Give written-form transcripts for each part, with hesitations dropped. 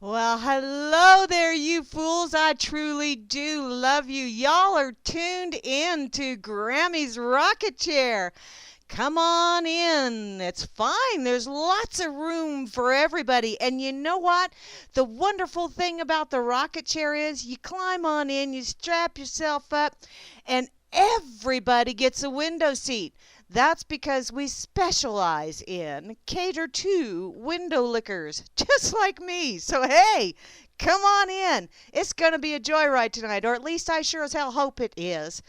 Well, hello there, you fools. I truly do love you. Y'all are tuned in to Grammy's Rocket Chair. Come on in. It's fine. There's lots of room for everybody. And you know what? The wonderful thing about the rocket chair is you climb on in, you strap yourself up, and everybody gets a window seat. That's because we specialize in cater to window lickers, just like me. So, hey, come on in. It's going to be a joyride tonight, or at least I sure as hell hope it is.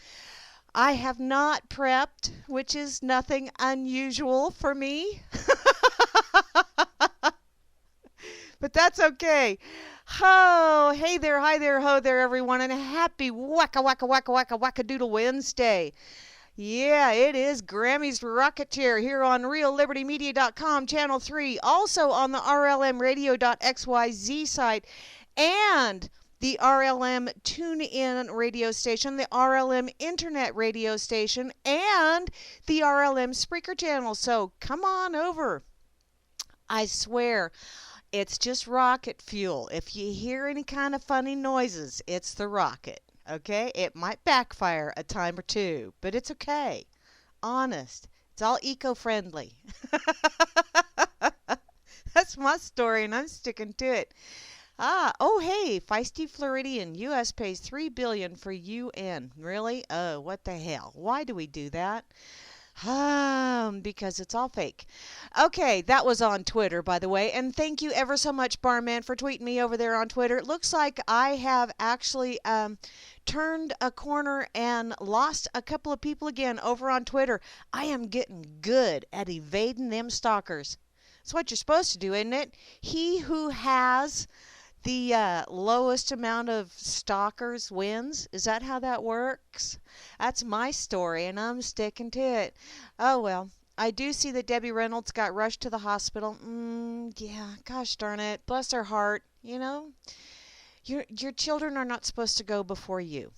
I have not prepped, which is nothing unusual for me. But that's okay. Ho, hey there, hi there, ho there, everyone, and a happy Whack-A-Doodle Wednesday. Yeah, it is Grammy's Rocket Chair here on RealLibertyMedia.com, Channel 3, also on the RLMRadio.xyz site, and the RLM Tune-In radio station, the RLM Internet radio station, and the RLM Spreaker channel. So come on over. I swear, it's just rocket fuel. If you hear any kind of funny noises, it's the rocket. Okay? It might backfire a time or two, but it's okay. Honest. It's all eco-friendly. That's my story, and I'm sticking to it. Oh, hey, feisty Floridian. U.S. pays $3 billion for UN. Really? Oh, what the hell? Why do we do that? Because it's all fake. Okay, that was on Twitter, by the way. And thank you ever so much, Barman, for tweeting me over there on Twitter. It looks like I have actually turned a corner and lost a couple of people again over on Twitter. I am getting good at evading them stalkers. That's what you're supposed to do, isn't it? He who has the lowest amount of stalkers wins. Is that how that works? That's my story, and I'm sticking to it. Oh, well. I do see that Debbie Reynolds got rushed to the hospital. Yeah, gosh darn it. Bless her heart. You know, your children are not supposed to go before you.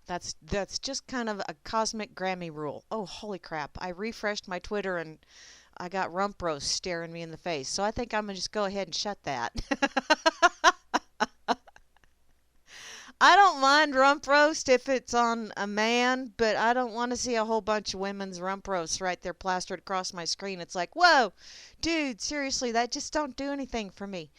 That's just kind of a cosmic Grammy rule. Oh, holy crap. I refreshed my Twitter and I got rump roast staring me in the face. So I think I'm going to just go ahead and shut that. I don't mind rump roast if it's on a man, but I don't want to see a whole bunch of women's rump roasts right there plastered across my screen. It's like, whoa, dude, seriously, that just don't do anything for me.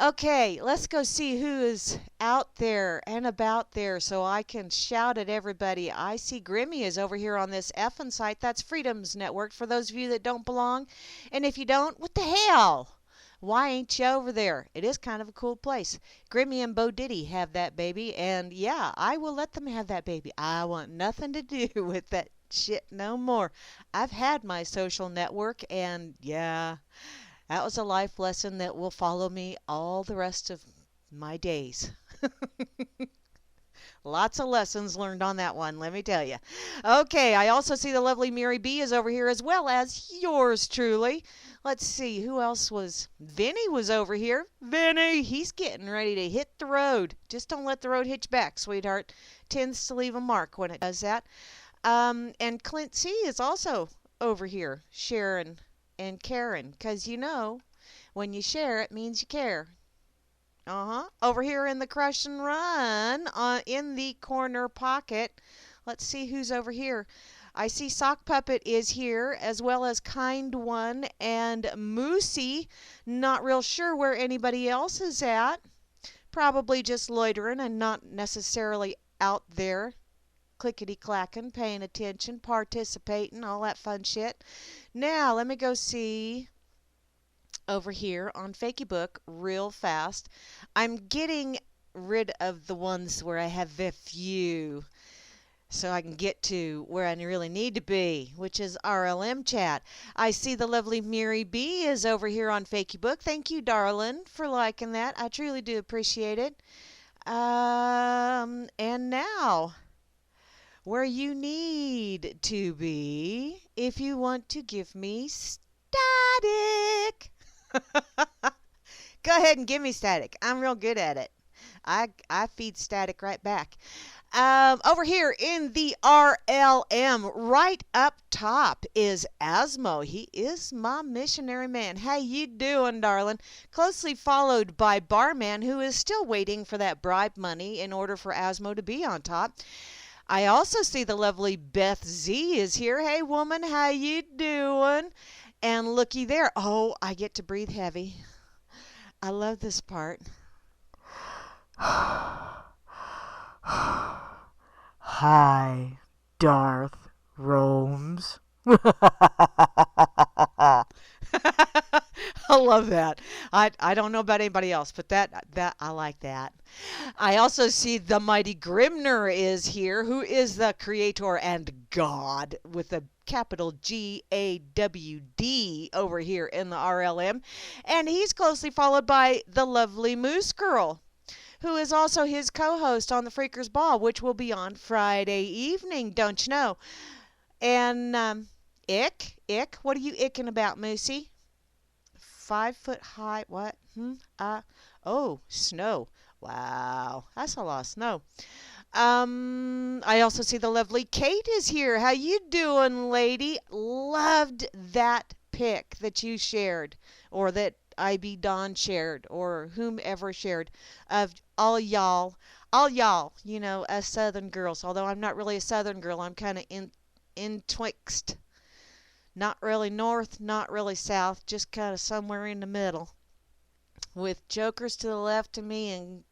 Okay, let's go see who is out there and about there so I can shout at everybody. I see Grimmy is over here on this effing site. That's Freedom's Network for those of you that don't belong. And if you don't, what the hell? Why ain't you over there? It is kind of a cool place. Grimmy and Bo Diddy have that baby, and yeah, I will let them have that baby. I want nothing to do with that shit no more. I've had my social network, and yeah, that was a life lesson that will follow me all the rest of my days. Lots of lessons learned on that one, let me tell you. Okay, I also see the lovely Mary B is over here as well as yours truly. Let's see, who else was? Vinny was over here. Vinny, he's getting ready to hit the road. Just don't let the road hit you back, sweetheart. Tends to leave a mark when it does that. And Clint C is also over here, sharing and caring, 'cause you know, when you share, it means you care. Over here in the crush and run, in the corner pocket. Let's see who's over here. I see Sock Puppet is here, as well as Kind One and Moosey. Not real sure where anybody else is at. Probably just loitering and not necessarily out there clickety-clacking, paying attention, participating, all that fun shit. Now, let me go see over here on Fakeybook real fast. I'm getting rid of the ones where I have a few so I can get to where I really need to be, which is RLM chat. I see the lovely Mary B is over here on Fakeybook. Thank you, darling, for liking that. I truly do appreciate it. And now, where you need to be if you want to give me static. Go ahead and give me static. I'm real good at it. I feed static right back. Over here in the RLM, right up top is Asmo. He is my missionary man. How you doing, darling? Closely followed by Barman, who is still waiting for that bribe money in order for Asmo to be on top. I also see the lovely Beth Z is here. Hey, woman, how you doing? And looky there. Oh, I get to breathe heavy. I love this part. Hi, Darth Romes. I love that. I don't know about anybody else, but that I like that. I also see the mighty Grimner is here, who is the creator and God with a capital GAWD over here in the RLM, and he's closely followed by the lovely Moose Girl, who is also his co-host on the Freakers Ball, which will be on Friday evening, don't you know? And Ick, what are you icking about, Moosey? 5 foot high, what? Oh, snow. Wow, that's a lot of snow. I also see the lovely Kate is here. How you doing, lady? Loved that pic that you shared, or that IB Don shared, or whomever shared, of all y'all, you know, us Southern girls. Although I'm not really a Southern girl, I'm kind of in twixt. Not really north, not really south, just kind of somewhere in the middle. With jokers to the left of me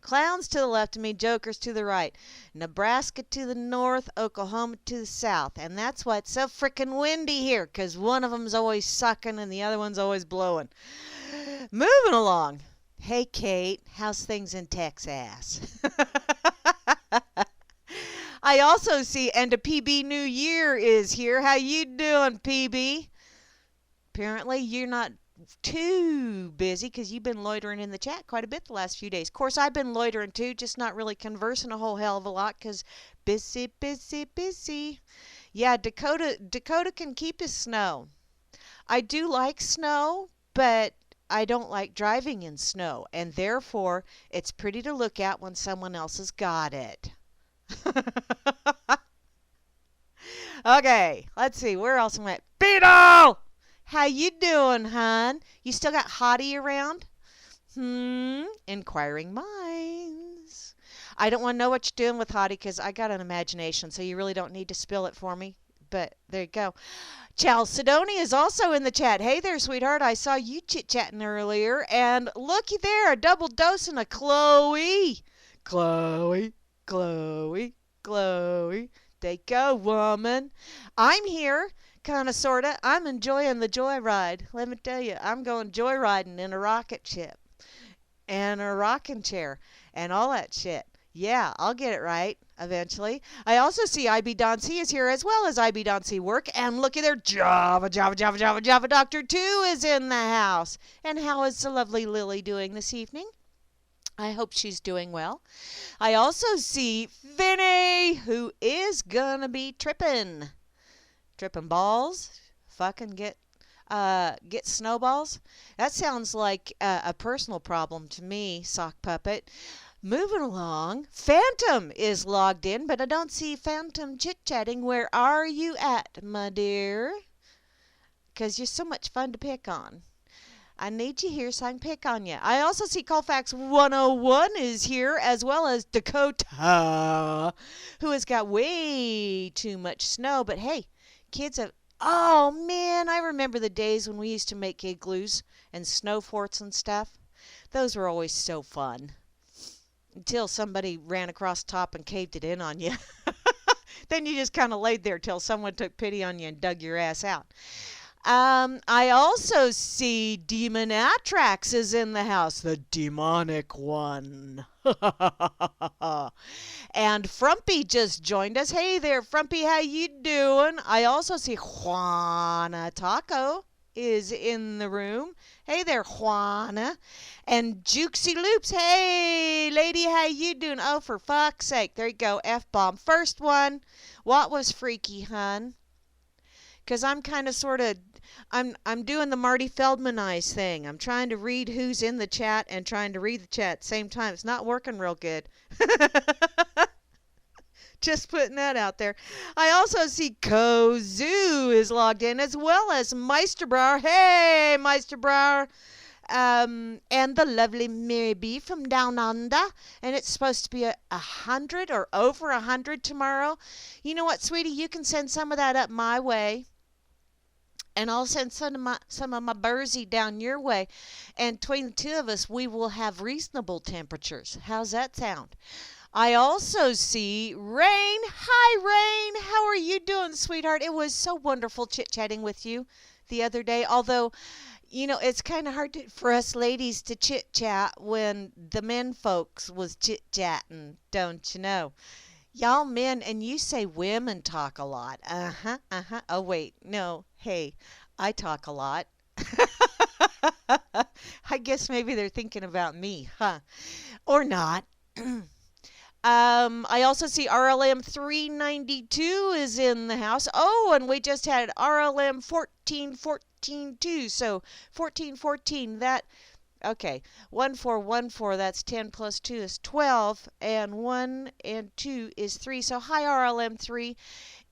clowns to the left of me, jokers to the right. Nebraska to the north, Oklahoma to the south. And that's why it's so frickin' windy here, 'cause one of them's always sucking and the other one's always blowing. Moving along. Hey, Kate, how's things in Texas? I also see, and a PB New Year is here. How you doing, PB? Apparently you're not too busy because you've been loitering in the chat quite a bit the last few days. Of course, I've been loitering too, just not really conversing a whole hell of a lot because busy, busy, busy. Yeah, Dakota can keep his snow. I do like snow, but I don't like driving in snow, and therefore it's pretty to look at when someone else has got it. Okay, let's see. Where else am I at? Beetle! How you doing, hon? You still got Hottie around? Inquiring minds. I don't want to know what you're doing with Hottie because I got an imagination, so you really don't need to spill it for me. But there you go. Chalcedony is also in the chat. Hey there, sweetheart. I saw you chit-chatting earlier. And looky there, a double dosing of Chloe. Chloe. There you go, woman. I'm here, kind of, sort of. I'm enjoying the joyride. Let me tell you, I'm going joyriding in a rocket ship and a rocking chair and all that shit. Yeah, I'll get it right eventually. I also see IB Don C is here as well as IB Don C work. And looky there, Java Doctor 2 is in the house. And how is the lovely Lily doing this evening? I hope she's doing well. I also see Vinny, who is gonna be tripping balls. Fucking get snowballs. That sounds like a personal problem to me, sock puppet. Moving along, Phantom is logged in, but I don't see Phantom chit-chatting. Where are you at, my dear? 'Cause you're so much fun to pick on. I need you here so I can pick on you. I also see Colfax 101 is here, as well as Dakota, who has got way too much snow. But hey, kids have... Oh, man, I remember the days when we used to make igloos and snow forts and stuff. Those were always so fun. Until somebody ran across the top and caved it in on you. Then you just kind of laid there till someone took pity on you and dug your ass out. I also see Demon Atrax is in the house, the demonic one. And Frumpy just joined us. Hey there, Frumpy, how you doing? I also see Juana Taco is in the room. Hey there, Juana. And Jukesy Loops, hey, lady, how you doing? Oh, for fuck's sake. There you go, F-bomb. First one, what was freaky, hun? Because I'm kind of sort of I'm doing the Marty Feldmanized thing. I'm trying to read who's in the chat and trying to read the chat at the same time. It's not working real good. Just putting that out there. I also see Kozu is logged in, as well as Meisterbrower. Hey, Meisterbrower. And the lovely Mary B from Down Under. And it's supposed to be 100 or over 100 tomorrow. You know what, sweetie? You can send some of that up my way. And I'll send some of my Bursey down your way. And between the two of us, we will have reasonable temperatures. How's that sound? I also see Rain. Hi, Rain. How are you doing, sweetheart? It was so wonderful chit-chatting with you the other day. Although, you know, it's kind of hard for us ladies to chit-chat when the men folks was chit-chatting, don't you know? Y'all men, and you say women talk a lot. Uh-huh, uh-huh. Oh, wait. No. Hey, I talk a lot. I guess maybe they're thinking about me, huh? Or not. I also see RLM 392 is in the house. Oh, and we just had RLM 1414 too. So 1414, that, okay. 1414, that's 10 plus 2 is 12. And 1 and 2 is 3. So hi, RLM 3.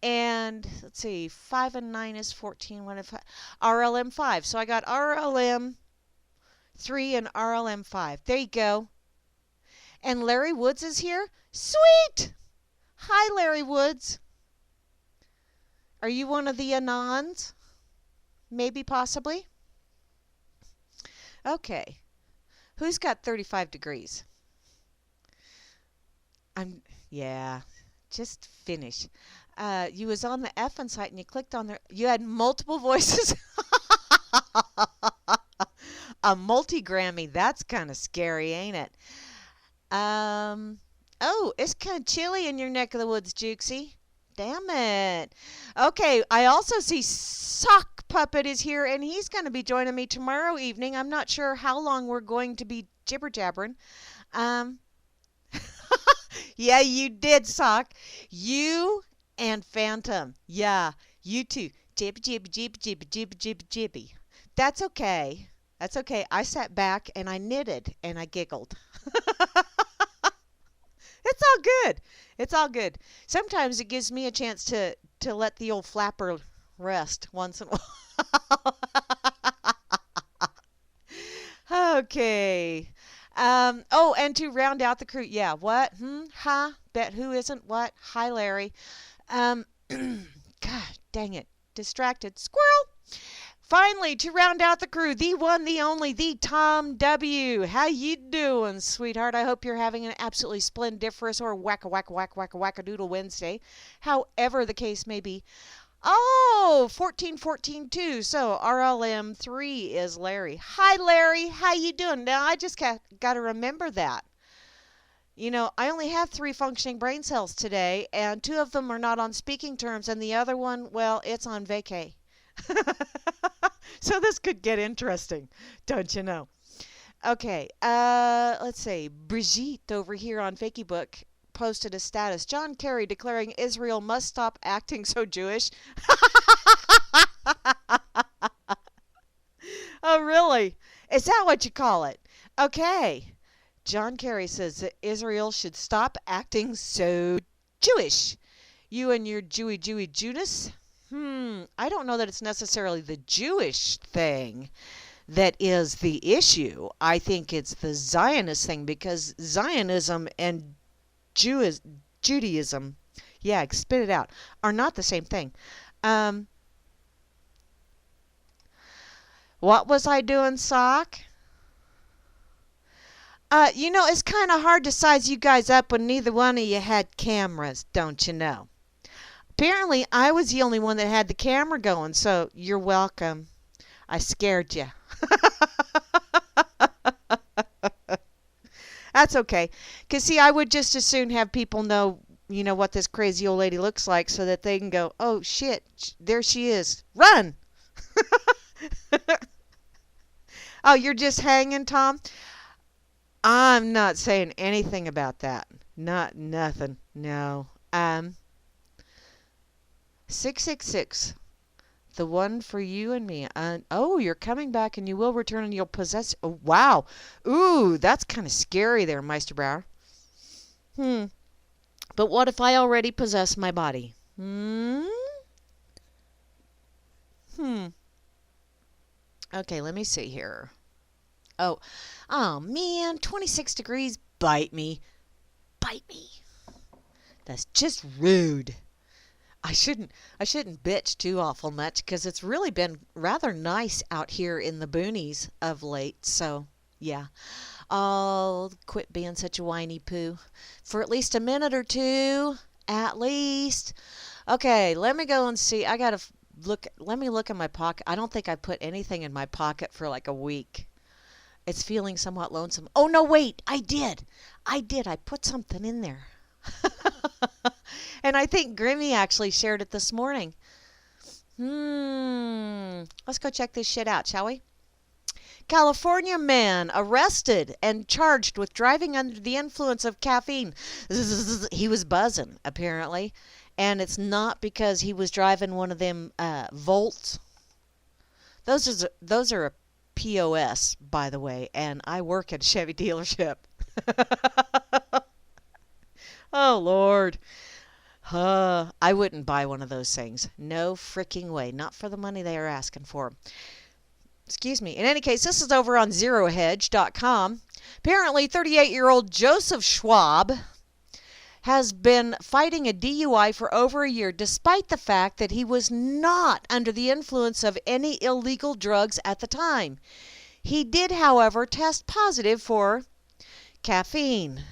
And let's see, 5 and 9 is 14. 1 and 5. RLM 5. So I got RLM 3 and RLM 5. There you go. And Larry Woods is here? Sweet! Hi, Larry Woods. Are you one of the Anons? Maybe, possibly? Okay. Who's got 35 degrees? Yeah, just finish. You was on the FN site and you clicked on there. You had multiple voices. A multi-Grammy. That's kind of scary, ain't it? Oh, it's kind of chilly in your neck of the woods, Jukesy. Damn it. Okay, I also see Sock Puppet is here, and he's going to be joining me tomorrow evening. I'm not sure how long we're going to be jibber-jabbering. Yeah, you did, Sock. You and Phantom. Yeah, you too. Jibby, jibby, jibby, jibby, jibby, jibby, jibby. That's okay. That's okay. I sat back and I knitted and I giggled. It's all good. It's all good. Sometimes it gives me a chance to let the old flapper rest once in a while. Okay. Oh, and to round out the crew, yeah, what? Ha? Bet who isn't what? Hi, Larry. God, dang it. Distracted. Squirrel. Finally, to round out the crew, the one, the only, the Tom W. How you doing, sweetheart? I hope you're having an absolutely splendiferous or whack-a-doodle Wednesday, however the case may be. Oh, 1414 too. So RLM 3 is Larry. Hi, Larry. How you doing? Now, I just got to remember that. You know, I only have 3 functioning brain cells today, and 2 of them are not on speaking terms, and the other one, well, it's on vacay. So this could get interesting, don't you know? Okay, let's see. Brigitte over here on Facebook posted a status. John Kerry declaring Israel must stop acting so Jewish. Oh, really? Is that what you call it? Okay. John Kerry says that Israel should stop acting so Jewish. You and your Jewy Judas? I don't know that it's necessarily the Jewish thing that is the issue. I think it's the Zionist thing, because Zionism and Judaism, yeah, spit it out, are not the same thing. What was I doing, Sock? You know, it's kind of hard to size you guys up when neither one of you had cameras, don't you know? Apparently, I was the only one that had the camera going, so you're welcome. I scared you. That's okay. Because, see, I would just as soon have people know, you know, what this crazy old lady looks like so that they can go, oh, shit, there she is. Run! Oh, you're just hanging, Tom? I'm not saying anything about that. Nothing. No. 666. The one for you and me. Oh, you're coming back and you will return and you'll possess. Oh, wow. Ooh, that's kind of scary there, Meisterbauer. But what if I already possess my body? Okay, let me see here. Oh, man, 26 degrees. Bite me. Bite me. That's just rude. I shouldn't bitch too awful much because it's really been rather nice out here in the boonies of late. So, yeah. I'll quit being such a whiny poo for at least a minute or two. At least. Okay, let me go and see. I gotta look. Let me look in my pocket. I don't think I put anything in my pocket for like a week. It's feeling somewhat lonesome. Oh, no, wait. I did. I put something in there. And I think Grammy actually shared it this morning. Let's go check this shit out, shall we? California man arrested and charged with driving under the influence of caffeine. He was buzzing, apparently. And it's not because he was driving one of them Volts. Those are a POS, by the way, and I work at a Chevy dealership. Oh, Lord. I wouldn't buy one of those things. No freaking way. Not for the money they are asking for. Excuse me. In any case, this is over on ZeroHedge.com. Apparently, 38-year-old Joseph Schwab has been fighting a DUI for over a year, despite the fact that he was not under the influence of any illegal drugs at the time. He did, however, test positive for caffeine.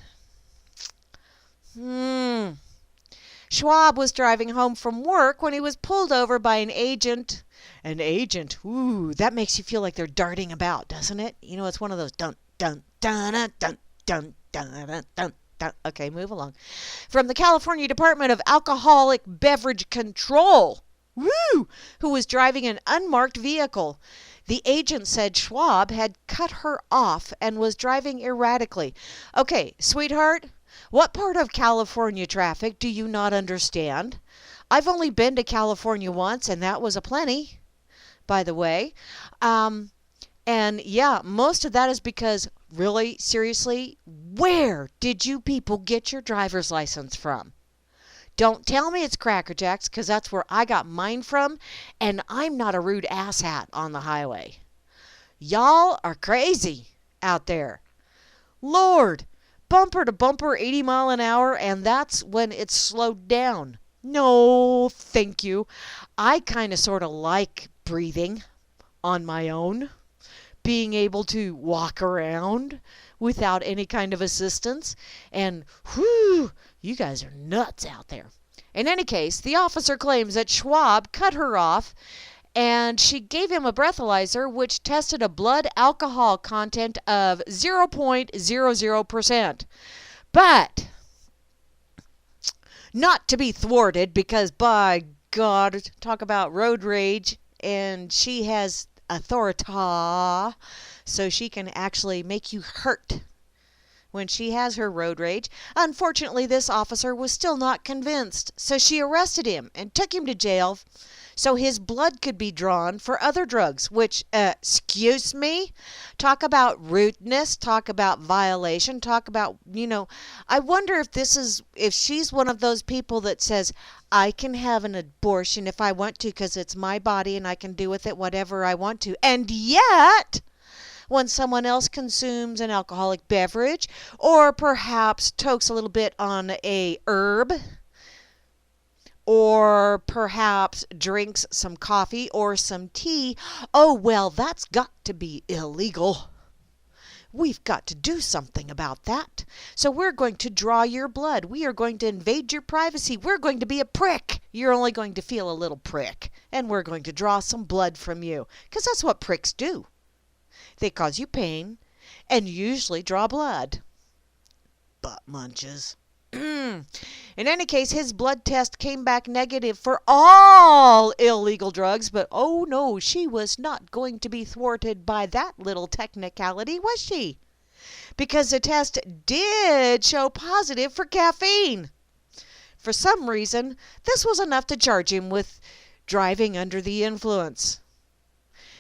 Schwab was driving home from work when he was pulled over by an agent. An agent, ooh, that makes you feel like they're darting about, doesn't it? You know, it's one of those dun, dun, dun, dun, dun, dun, dun, dun, dun. Okay, move along. From the California Department of Alcoholic Beverage Control, who was driving an unmarked vehicle. The agent said Schwab had cut her off and was driving erratically. Okay, sweetheart, what part of California traffic do you not understand? I've only been to California once, and that was aplenty, by the way. And yeah, most of that is because, really, seriously, where did you people get your driver's license from? Don't tell me it's Cracker Jacks, because that's where I got mine from, and I'm not a rude asshat on the highway. Y'all are crazy out there. Lord, bumper to bumper 80 mile an hour, and that's when it's slowed down. No, thank you. I kind of sort of like breathing on my own. Being able to walk around without any kind of assistance. And, whew, you guys are nuts out there. In any case, the officer claims that Schwab cut her off and she gave him a breathalyzer which tested a blood alcohol content of 0.00%. But not to be thwarted because, by God, talk about road rage, and she has authority, so she can actually make you hurt when she has her road rage. Unfortunately, this officer was still not convinced, so she arrested him and took him to jail so his blood could be drawn for other drugs, which, excuse me, talk about rudeness, talk about violation, talk about, I wonder if she's one of those people that says, I can have an abortion if I want to because it's my body and I can do with it whatever I want to. And yet, when someone else consumes an alcoholic beverage or perhaps tokes a little bit on a herb, or perhaps drinks some coffee or some tea, oh, well, that's got to be illegal. We've got to do something about that. So we're going to draw your blood. We are going to invade your privacy. We're going to be a prick. You're only going to feel a little prick. And we're going to draw some blood from you. Because that's what pricks do. They cause you pain and usually draw blood. Butt munches. In any case, his blood test came back negative for all illegal drugs, but oh no, she was not going to be thwarted by that little technicality, was she? Because the test did show positive for caffeine. For some reason, this was enough to charge him with driving under the influence.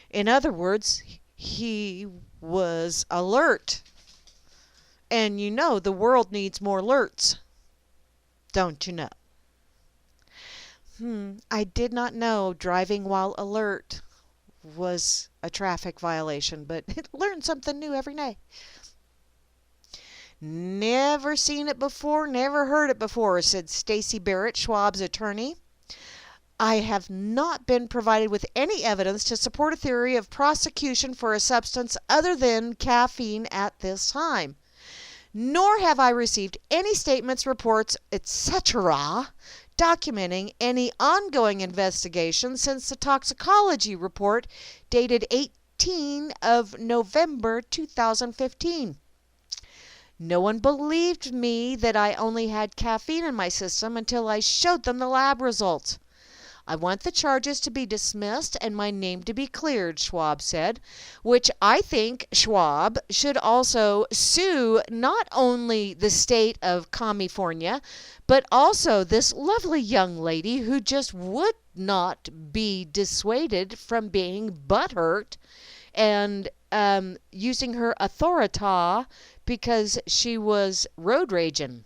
In other words, he was alert. And you know the world needs more alerts. Don't you know? I did not know driving while alert was a traffic violation, but learn something new every day. Never seen it before, never heard it before, said Stacy Barrett, Schwab's attorney. I have not been provided with any evidence to support a theory of prosecution for a substance other than caffeine at this time. Nor have I received any statements, reports, etc., documenting any ongoing investigation since the toxicology report dated 18 of November 2015. No one believed me that I only had caffeine in my system until I showed them the lab results. I want the charges to be dismissed and my name to be cleared, Schwab said, which I think Schwab should also sue not only the state of California, but also this lovely young lady who just would not be dissuaded from being butthurt and using her authority because she was road raging.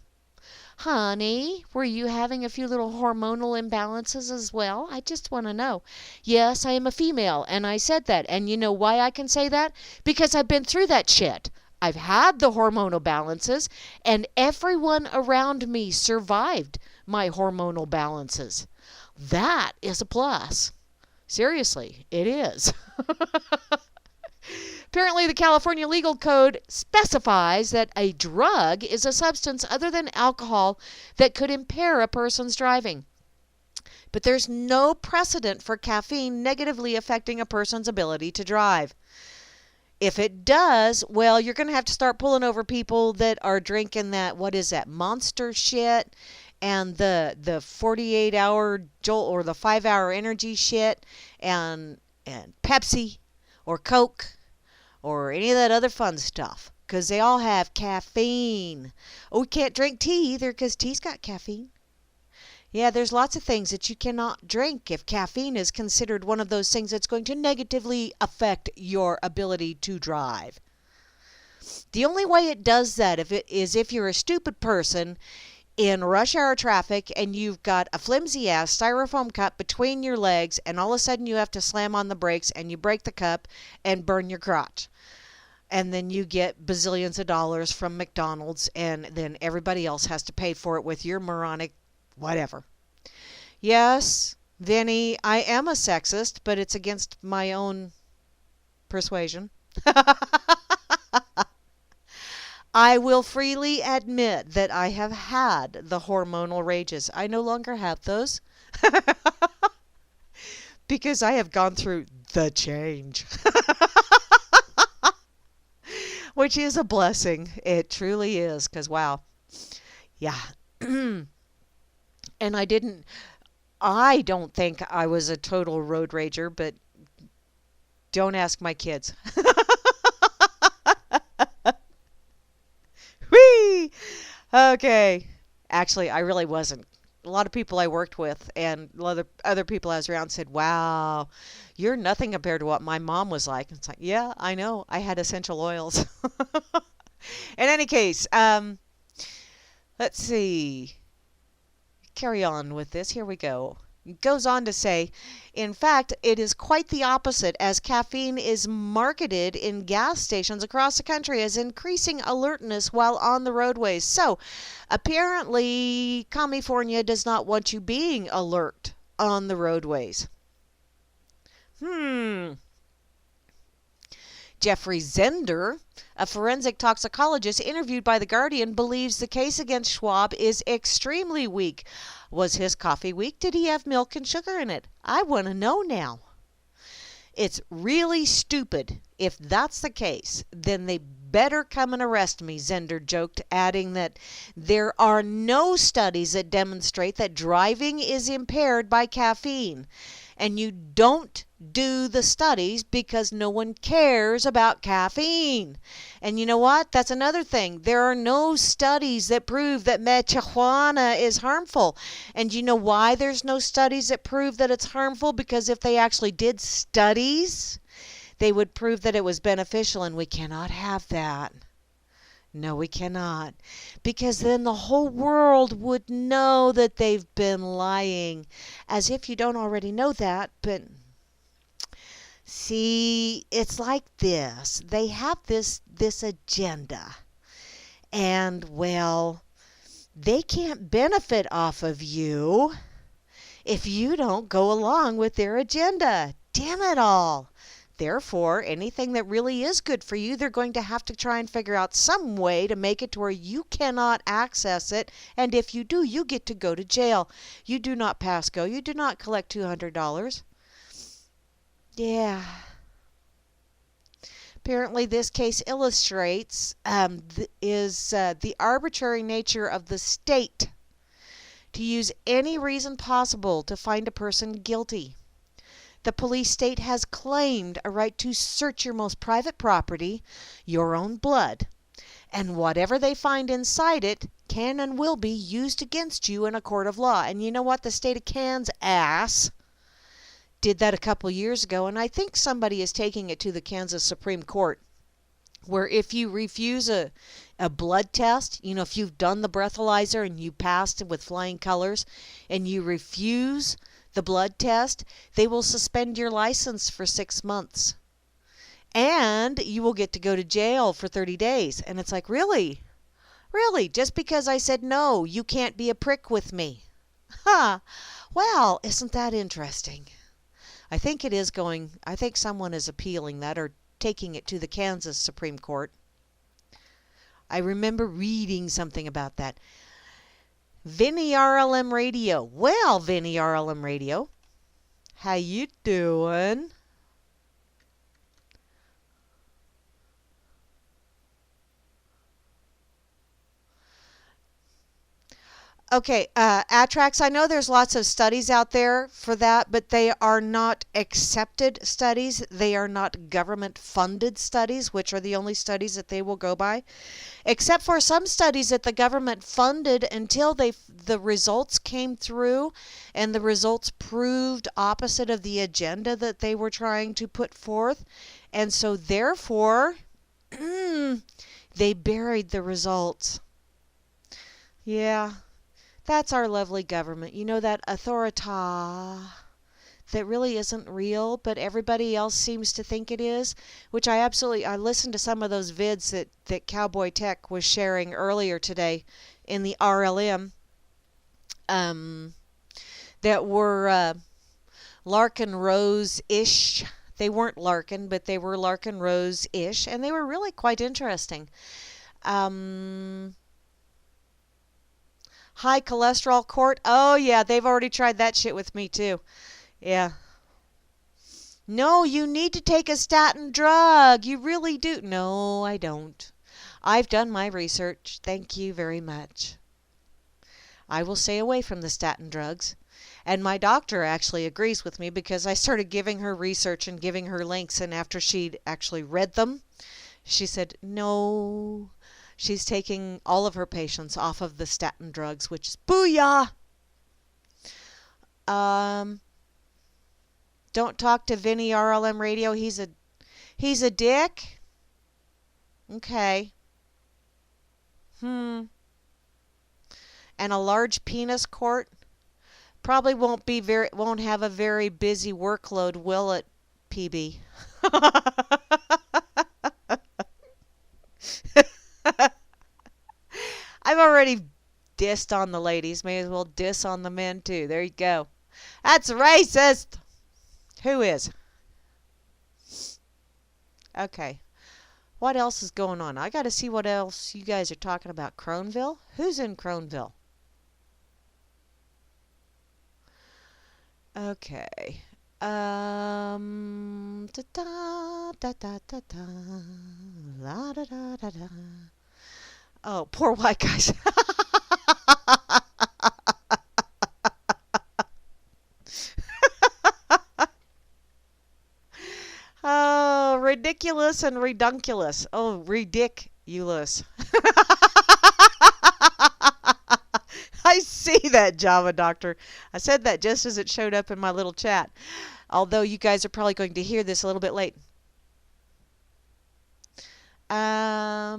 Honey, were you having a few little hormonal imbalances as well? I just want to know. Yes, I am a female, and I said that. And you know why I can say that? Because I've been through that shit. I've had the hormonal balances, and everyone around me survived my hormonal balances. That is a plus. Seriously, it is. Apparently, the California Legal Code specifies that a drug is a substance other than alcohol that could impair a person's driving. But there's no precedent for caffeine negatively affecting a person's ability to drive. If it does, well, you're going to have to start pulling over people that are drinking that, what is that, Monster shit, and the 48-hour Jolt or the 5-hour energy shit, and Pepsi or Coke, or any of that other fun stuff, because they all have caffeine. Oh, we can't drink tea either because tea's got caffeine. Yeah, there's lots of things that you cannot drink if caffeine is considered one of those things that's going to negatively affect your ability to drive. The only way it does that is if you're a stupid person in rush hour traffic and you've got a flimsy ass styrofoam cup between your legs and all of a sudden you have to slam on the brakes and you break the cup and burn your crotch. And then you get bazillions of dollars from McDonald's and then everybody else has to pay for it with your moronic whatever. Yes, Vinny, I am a sexist, but it's against my own persuasion. I will freely admit that I have had the hormonal rages. I no longer have those because I have gone through the change, which is a blessing. It truly is, because wow. Yeah. And I don't think I was a total road rager, but don't ask my kids. Whee! Okay. Actually, I really wasn't. A lot of people I worked with and a lot of other people I was around said, wow, you're nothing compared to what my mom was like. It's like, yeah, I know. I had essential oils. In any case, let's see. Carry on with this. Here we go. It goes on to say, in fact, it is quite the opposite, as caffeine is marketed in gas stations across the country as increasing alertness while on the roadways. So, apparently, California does not want you being alert on the roadways. Jeffrey Zender, a forensic toxicologist interviewed by The Guardian, believes the case against Schwab is extremely weak. Was his coffee weak? Did he have milk and sugar in it? I want to know now. It's really stupid. If that's the case, then they better come and arrest me, Zender joked, adding that there are no studies that demonstrate that driving is impaired by caffeine. And you don't do the studies because no one cares about caffeine. And you know what? That's another thing. There are no studies that prove that marijuana is harmful. And you know why there's no studies that prove that it's harmful? Because if they actually did studies, they would prove that it was beneficial, and we cannot have that. No, we cannot. Because then the whole world would know that they've been lying. As if you don't already know that, but see, it's like this. They have this agenda. And well, they can't benefit off of you if you don't go along with their agenda. Damn it all. Therefore, anything that really is good for you, they're going to have to try and figure out some way to make it to where you cannot access it. And if you do, you get to go to jail. You do not pass go. You do not collect $200. Yeah. Apparently, this case illustrates the arbitrary nature of the state to use any reason possible to find a person guilty. The police state has claimed a right to search your most private property, your own blood, and whatever they find inside it can and will be used against you in a court of law. And you know what? The state of Kansas did that a couple years ago, and I think somebody is taking it to the Kansas Supreme Court, where if you refuse a blood test, if you've done the breathalyzer and you passed with flying colors, and you refuse the blood test, they will suspend your license for 6 months. And you will get to go to jail for 30 days. And it's like, really? Really? Just because I said no, you can't be a prick with me. Huh. Well, isn't that interesting? I think someone is appealing that or taking it to the Kansas Supreme Court. I remember reading something about that. Vinny RLM Radio. Well, Vinny RLM Radio, how you doing? Okay, Atrax, I know there's lots of studies out there for that, but they are not accepted studies. They are not government-funded studies, which are the only studies that they will go by. Except for some studies that the government funded until the results came through and the results proved opposite of the agenda that they were trying to put forth. And so therefore, they buried the results. Yeah. That's our lovely government. You know, that authority that really isn't real, but everybody else seems to think it is, which I listened to some of those vids that Cowboy Tech was sharing earlier today in the RLM that were Larkin Rose-ish. They weren't Larkin, but they were Larkin Rose-ish, and they were really quite interesting. High cholesterol court. Oh, yeah, they've already tried that shit with me, too. Yeah. No, you need to take a statin drug. You really do. No, I don't. I've done my research. Thank you very much. I will stay away from the statin drugs. And my doctor actually agrees with me because I started giving her research and giving her links, and after she'd actually read them, she said, no. She's taking all of her patients off of the statin drugs, which is booyah! Don't talk to Vinny RLM Radio. He's a dick? Okay. And a large penis court? Probably won't have a very busy workload, will it, PB? I've already dissed on the ladies. May as well diss on the men, too. There you go. That's racist. Who is? Okay. What else is going on? I got to see what else you guys are talking about. Croneville? Who's in Croneville? Okay. Da da da da da da. La da da da da. Oh, poor white guys. ridiculous and redunculous. Oh, ridiculous. I see that, Java Doctor. I said that just as it showed up in my little chat. Although you guys are probably going to hear this a little bit late. Ta-da.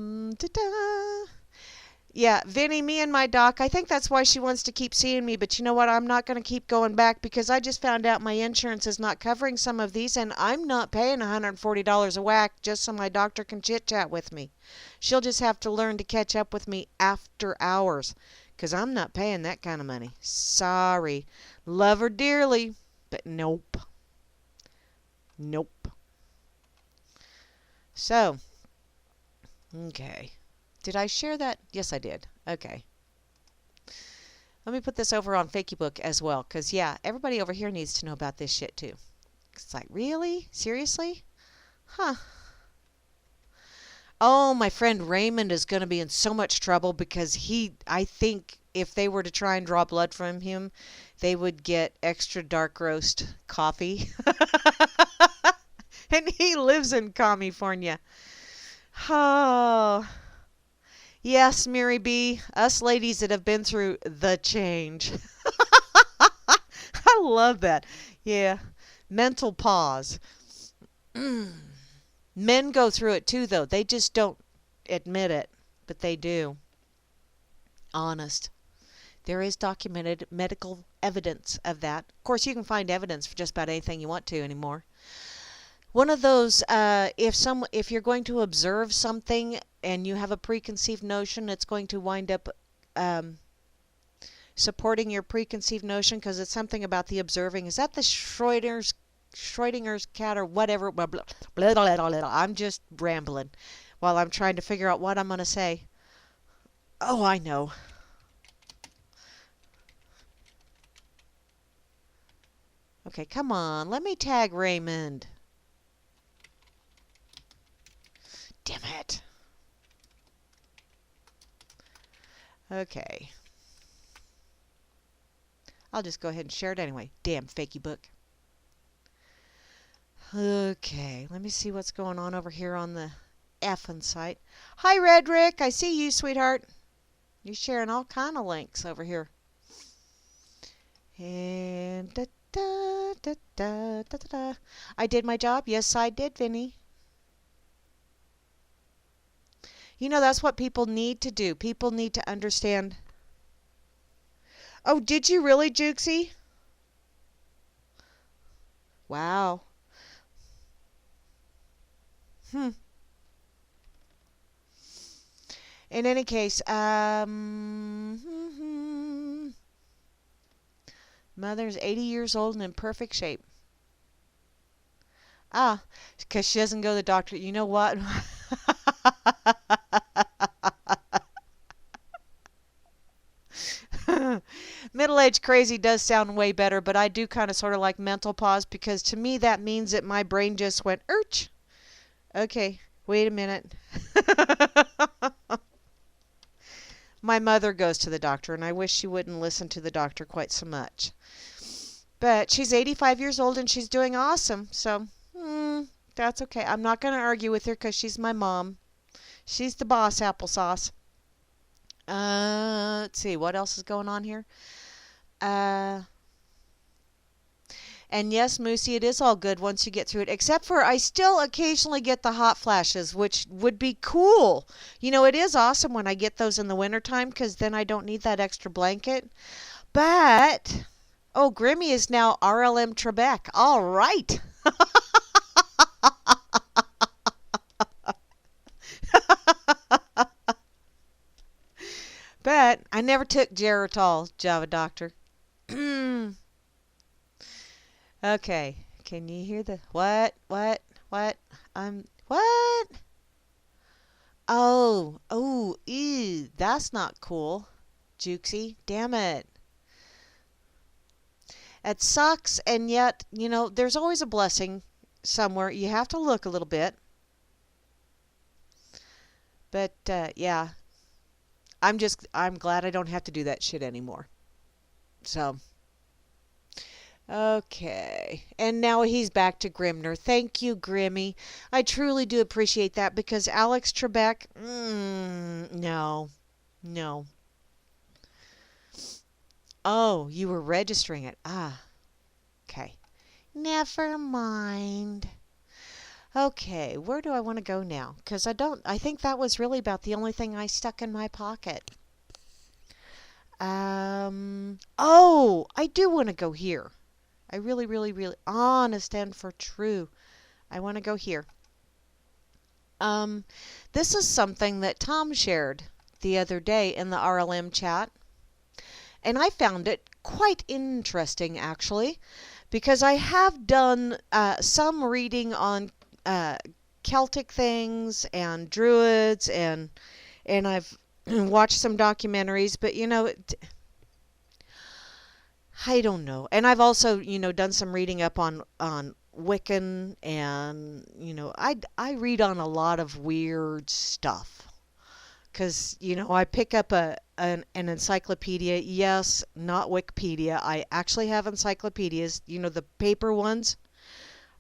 Yeah, Vinny, me and my doc, I think that's why she wants to keep seeing me, but you know what? I'm not going to keep going back because I just found out my insurance is not covering some of these, and I'm not paying $140 a whack just so my doctor can chit-chat with me. She'll just have to learn to catch up with me after hours because I'm not paying that kind of money. Sorry. Love her dearly, but nope. Nope. So, okay. Did I share that? Yes, I did. Okay. Let me put this over on Facebook as well, because, yeah, everybody over here needs to know about this shit, too. It's like, really? Seriously? Huh. Oh, my friend Raymond is going to be in so much trouble because I think if they were to try and draw blood from him, they would get extra dark roast coffee. And he lives in California. Oh. Yes, Mary B., us ladies that have been through the change. I love that. Yeah. Mental pause. Men go through it too, though. They just don't admit it, but they do. Honest. There is documented medical evidence of that. Of course, you can find evidence for just about anything you want to anymore. One of those, if you're going to observe something and you have a preconceived notion, it's going to wind up supporting your preconceived notion because it's something about the observing. Is that the Schrodinger's cat or whatever? Blah, blah, blah, blah, blah, blah. I'm just rambling while I'm trying to figure out what I'm going to say. Oh, I know. Okay, come on. Let me tag Raymond. Damn it. Okay. I'll just go ahead and share it anyway. Damn fakey book. Okay, let me see what's going on over here on the effing site. Hi, Redrick. I see you, sweetheart. You're sharing all kind of links over here. And da da da da da da. I did my job. Yes, I did, Vinny. You know, that's what people need to do. People need to understand. Oh, did you really, Jukesy? Wow. In any case, mother's 80 years old and in perfect shape. Ah, because she doesn't go to the doctor. You know what? Middle-aged crazy does sound way better, but I do kind of sort of like mental pause because to me that means that my brain just went, "Erch." Okay, wait a minute. My mother goes to the doctor, and I wish she wouldn't listen to the doctor quite so much. But she's 85 years old, and she's doing awesome, so that's okay. I'm not going to argue with her because she's my mom. She's the boss, applesauce. Let's see, what else is going on here? And yes, Moosey, it is all good once you get through it, except for I still occasionally get the hot flashes, which would be cool. You know, it is awesome when I get those in the wintertime because then I don't need that extra blanket. But, oh, Grammy is now RLM Trebek. All right. But I never took Geritol, Java Doctor. Okay. Can you hear the what? What? What? Oh, ew, that's not cool, Jukesy. Damn it. It sucks, and yet, you know, there's always a blessing somewhere. You have to look a little bit. But, yeah. I'm glad I don't have to do that shit anymore. So, Okay. And now he's back to Grimner. Thank you, Grimmy. I truly do appreciate that because Alex Trebek, no. No. Oh, you were registering it. Ah, okay. Never mind. Okay, where do I want to go now? Because I think that was really about the only thing I stuck in my pocket. Oh, I do want to go here. I really, really, really, honest and for true. I want to go here. Um, this is something that Tom shared the other day in the RLM chat, and I found it quite interesting actually, because I have done some reading on uh, Celtic things and Druids, and I've watched some documentaries, but I don't know. And I've also, done some reading up on Wiccan, and I read on a lot of weird stuff because I pick up an encyclopedia. Yes, not Wikipedia. I actually have encyclopedias. The paper ones.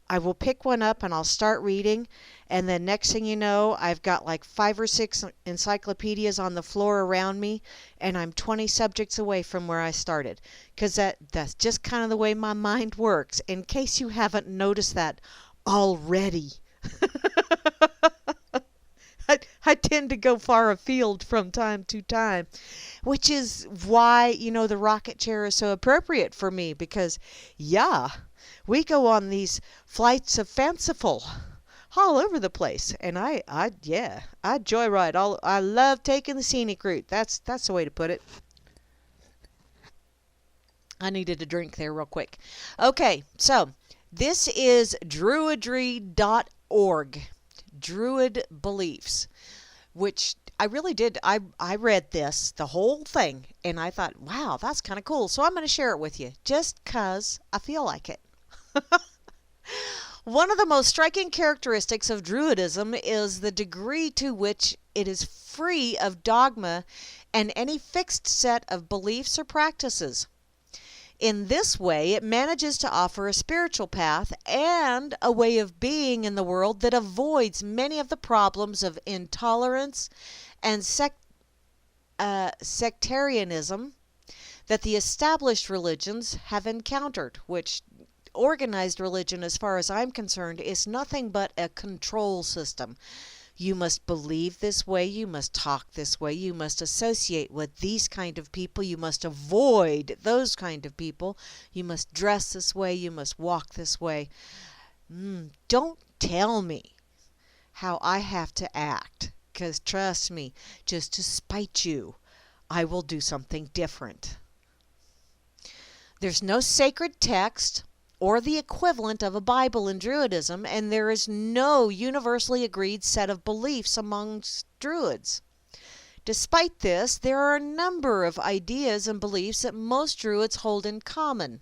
I will pick one up and I'll start reading, and then next thing you know, I've got like 5 or 6 encyclopedias on the floor around me, and I'm 20 subjects away from where I started. Because that's just kind of the way my mind works, in case you haven't noticed that already. I tend to go far afield from time to time, which is why, the rocket chair is so appropriate for me because, yeah, we go on these flights of fanciful all over the place, and yeah, I joyride. I love taking the scenic route. That's the way to put it. I needed a drink there real quick. Okay, so this is druidry.org. Druid Beliefs, which I really did. I read this, the whole thing, and I thought, wow, that's kind of cool. So I'm going to share it with you just because I feel like it. One of the most striking characteristics of Druidism is the degree to which it is free of dogma and any fixed set of beliefs or practices. In this way, it manages to offer a spiritual path and a way of being in the world that avoids many of the problems of intolerance and sectarianism that the established religions have encountered, which organized religion, as far as I'm concerned, is nothing but a control system. You must believe this way, you must talk this way, you must associate with these kind of people, you must avoid those kind of people, you must dress this way, you must walk this way. Don't tell me how I have to act, because trust me, just to spite you, I will do something different. There's no sacred text or the equivalent of a Bible in Druidism, and there is no universally agreed set of beliefs amongst Druids. Despite this, there are a number of ideas and beliefs that most Druids hold in common,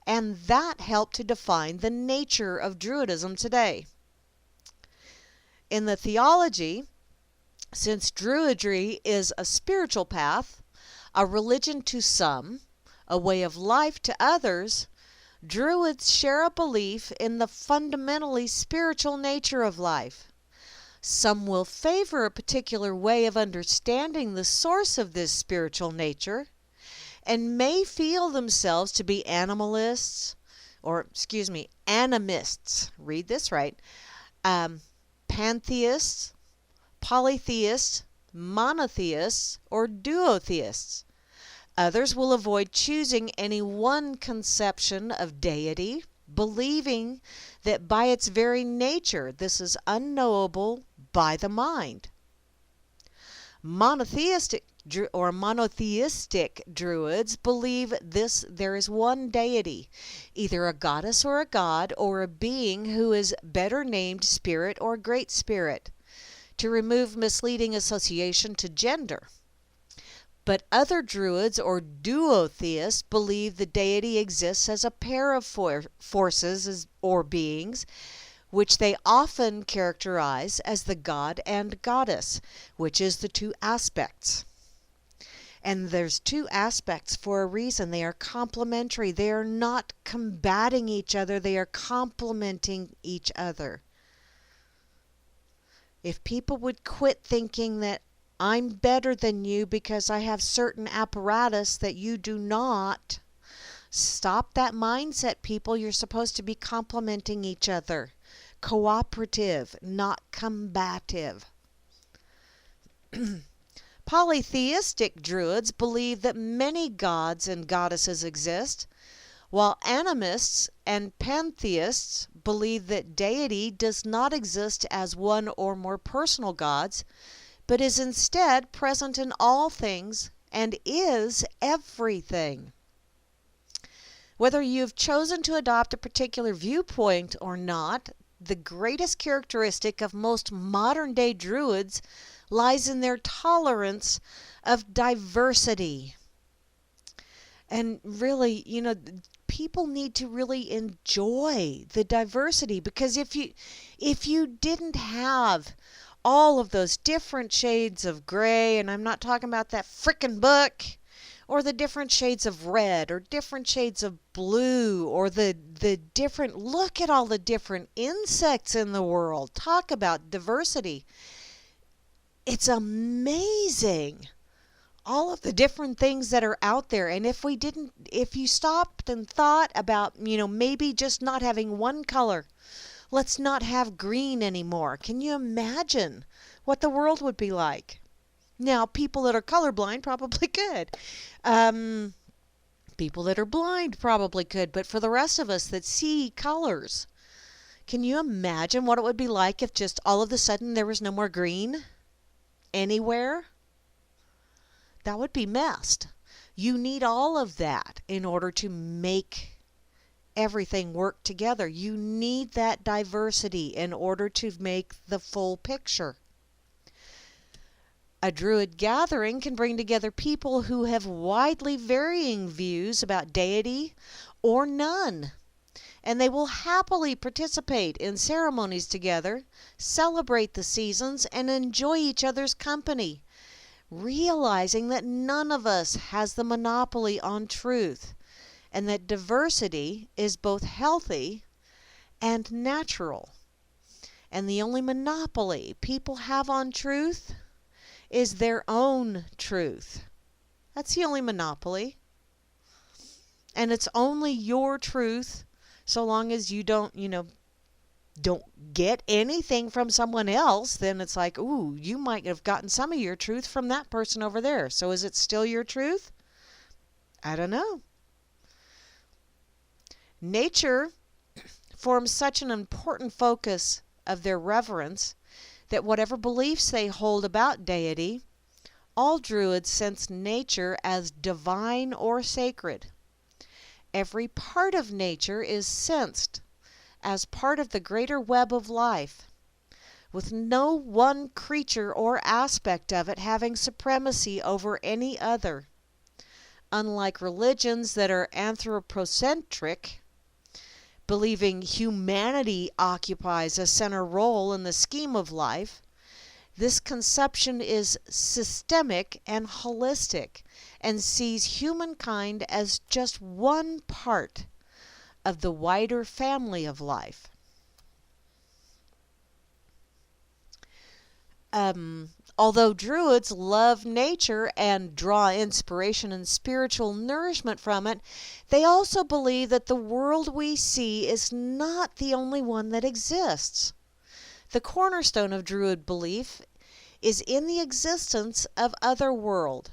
and that help to define the nature of Druidism today. In the theology, since Druidry is a spiritual path, a religion to some, a way of life to others, Druids share a belief in the fundamentally spiritual nature of life. Some will favor a particular way of understanding the source of this spiritual nature and may feel themselves to be animists, read this right, pantheists, polytheists, monotheists, or duotheists. Others will avoid choosing any one conception of deity, believing that by its very nature this is unknowable by the mind. Monotheistic Druids believe there is one deity, either a goddess or a god, or a being who is better named Spirit or Great Spirit, to remove misleading association to gender. But other Druids or duotheists believe the deity exists as a pair of forces or beings, which they often characterize as the god and goddess, which is the two aspects. And there's two aspects for a reason. They are complementary. They are not combating each other. They are complementing each other. If people would quit thinking that I'm better than you because I have certain apparatus that you do not, stop that mindset, people. You're supposed to be complementing each other. Cooperative, not combative. Polytheistic Druids believe that many gods and goddesses exist, while animists and pantheists believe that deity does not exist as one or more personal gods, but is instead present in all things and is everything. Whether you've chosen to adopt a particular viewpoint or not, the greatest characteristic of most modern-day Druids lies in their tolerance of diversity. And really, people need to really enjoy the diversity, because if you didn't have all of those different shades of gray, and I'm not talking about that frickin' book, or the different shades of red, or different shades of blue, or the different, look at all the different insects in the world. Talk about diversity. It's amazing, all of the different things that are out there. And if you stopped and thought about, maybe just not having one color, let's not have green anymore. Can you imagine what the world would be like? Now, people that are colorblind probably could. People that are blind probably could. But for the rest of us that see colors, can you imagine what it would be like if just all of a sudden there was no more green anywhere? That would be messed. You need all of that in order to make everything work together. You need that diversity in order to make the full picture. A Druid gathering can bring together people who have widely varying views about deity or none, and they will happily participate in ceremonies together, celebrate the seasons, and enjoy each other's company, realizing that none of us has the monopoly on truth, and that diversity is both healthy and natural. And the only monopoly people have on truth is their own truth. That's the only monopoly. And it's only your truth, so long as you don't get anything from someone else. Then it's like, ooh, you might have gotten some of your truth from that person over there. So is it still your truth? I don't know. Nature forms such an important focus of their reverence that whatever beliefs they hold about deity, all Druids sense nature as divine or sacred. Every part of nature is sensed as part of the greater web of life, with no one creature or aspect of it having supremacy over any other. Unlike religions that are anthropocentric, believing humanity occupies a center role in the scheme of life, this conception is systemic and holistic, and sees humankind as just one part of the wider family of life. Although Druids love nature and draw inspiration and spiritual nourishment from it, they also believe that the world we see is not the only one that exists. The cornerstone of Druid belief is in the existence of other world,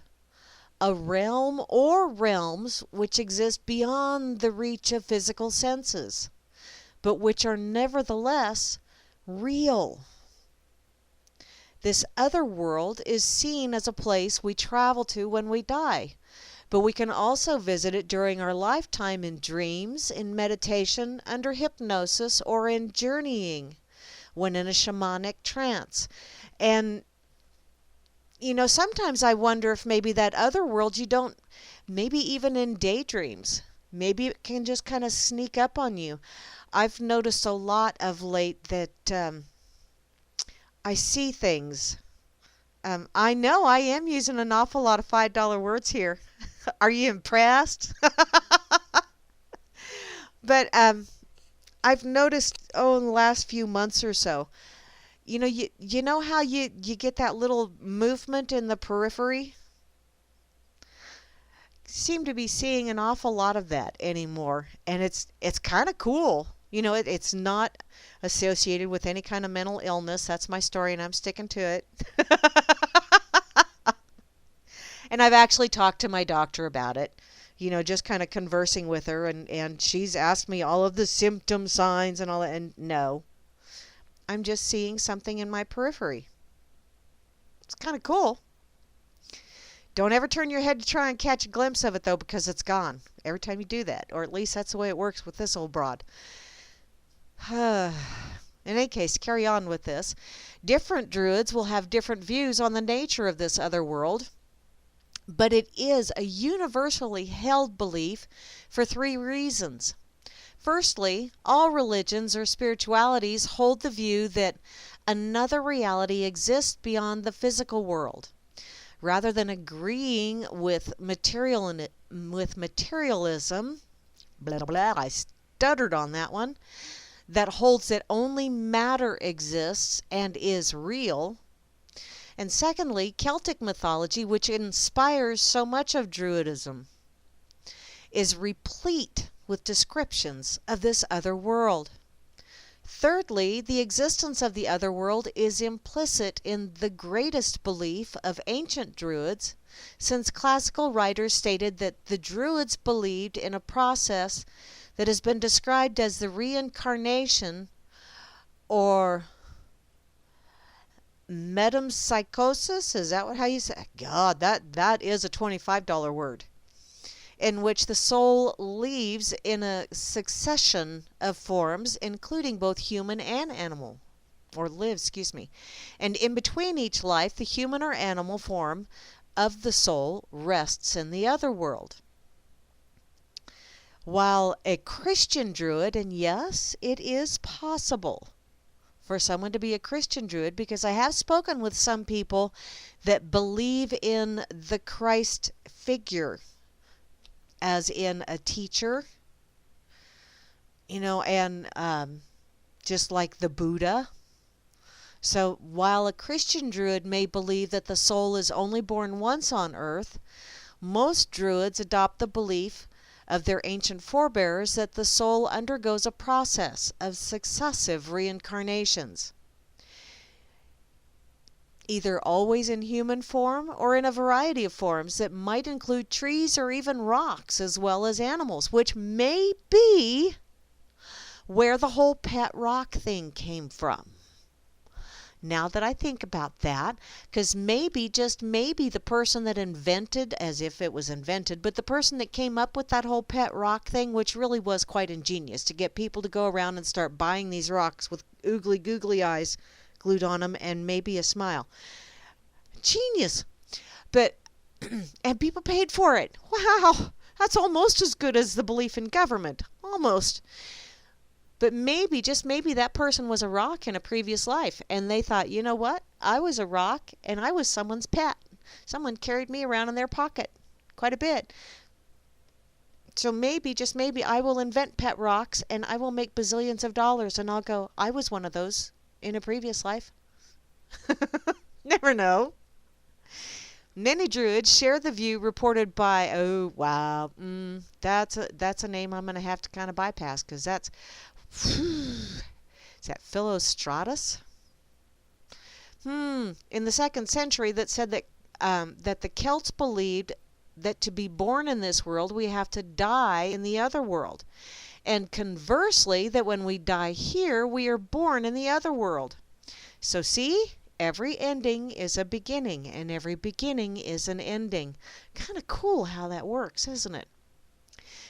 a realm or realms which exist beyond the reach of physical senses, but which are nevertheless real. This other world is seen as a place we travel to when we die, but we can also visit it during our lifetime in dreams, in meditation, under hypnosis, or in journeying when in a shamanic trance. And sometimes I wonder if maybe that other world maybe even in daydreams, maybe it can just kind of sneak up on you. I've noticed a lot of late that I see things I know I am using an awful lot of $5 words here. Are you impressed? But I've noticed, in the last few months or so, you know how you get that little movement in the periphery? Seem to be seeing an awful lot of that anymore, and it's kind of cool. It's not associated with any kind of mental illness. That's my story, and I'm sticking to it. And I've actually talked to my doctor about it, just kind of conversing with her, and she's asked me all of the symptom signs and all that, and no, I'm just seeing something in my periphery. It's kind of cool. Don't ever turn your head to try and catch a glimpse of it, though, because it's gone every time you do that. Or at least that's the way it works with this old broad. In any case, carry on with this. Different druids will have different views on the nature of this other world, but it is a universally held belief for 3 reasons. Firstly, all religions or spiritualities hold the view that another reality exists beyond the physical world. Rather than agreeing with materialism, blah, blah, blah, I stuttered on that one, that holds that only matter exists and is real. And secondly, Celtic mythology, which inspires so much of Druidism, is replete with descriptions of this other world. Thirdly, the existence of the other world is implicit in the greatest belief of ancient Druids, since classical writers stated that the Druids believed in a process that has been described as the reincarnation or metempsychosis. Is that how you say? God, that is a $25 word. In which the soul lives in a succession of forms, including both human and animal, or lives, and in between each life, the human or animal form of the soul rests in the other world. While a Christian Druid, and yes, it is possible for someone to be a Christian Druid, because I have spoken with some people that believe in the Christ figure, as in a teacher, and just like the Buddha. So while a Christian Druid may believe that the soul is only born once on earth, most Druids adopt the belief of their ancient forebears that the soul undergoes a process of successive reincarnations, either always in human form or in a variety of forms that might include trees or even rocks as well as animals, which may be where the whole pet rock thing came from. Now that I think about that, because maybe, just maybe, the person that invented, as if it was invented, but the person that came up with that whole pet rock thing, which really was quite ingenious, to get people to go around and start buying these rocks with oogly googly eyes glued on them and maybe a smile. Genius. But, and people paid for it. Wow, that's almost as good as the belief in government. Almost. But maybe, just maybe, that person was a rock in a previous life, and they thought, you know what? I was a rock, and I was someone's pet. Someone carried me around in their pocket quite a bit. So maybe, just maybe, I will invent pet rocks, and I will make bazillions of dollars, and I'll go, I was one of those in a previous life. Never know. Many Druids share the view reported by, that's a name I'm going to have to kind of bypass, because that's, is that Philostratus? In the 2nd century, that said that the Celts believed that to be born in this world, we have to die in the other world. And conversely, that when we die here, we are born in the other world. So see, every ending is a beginning, and every beginning is an ending. Kind of cool how that works, isn't it?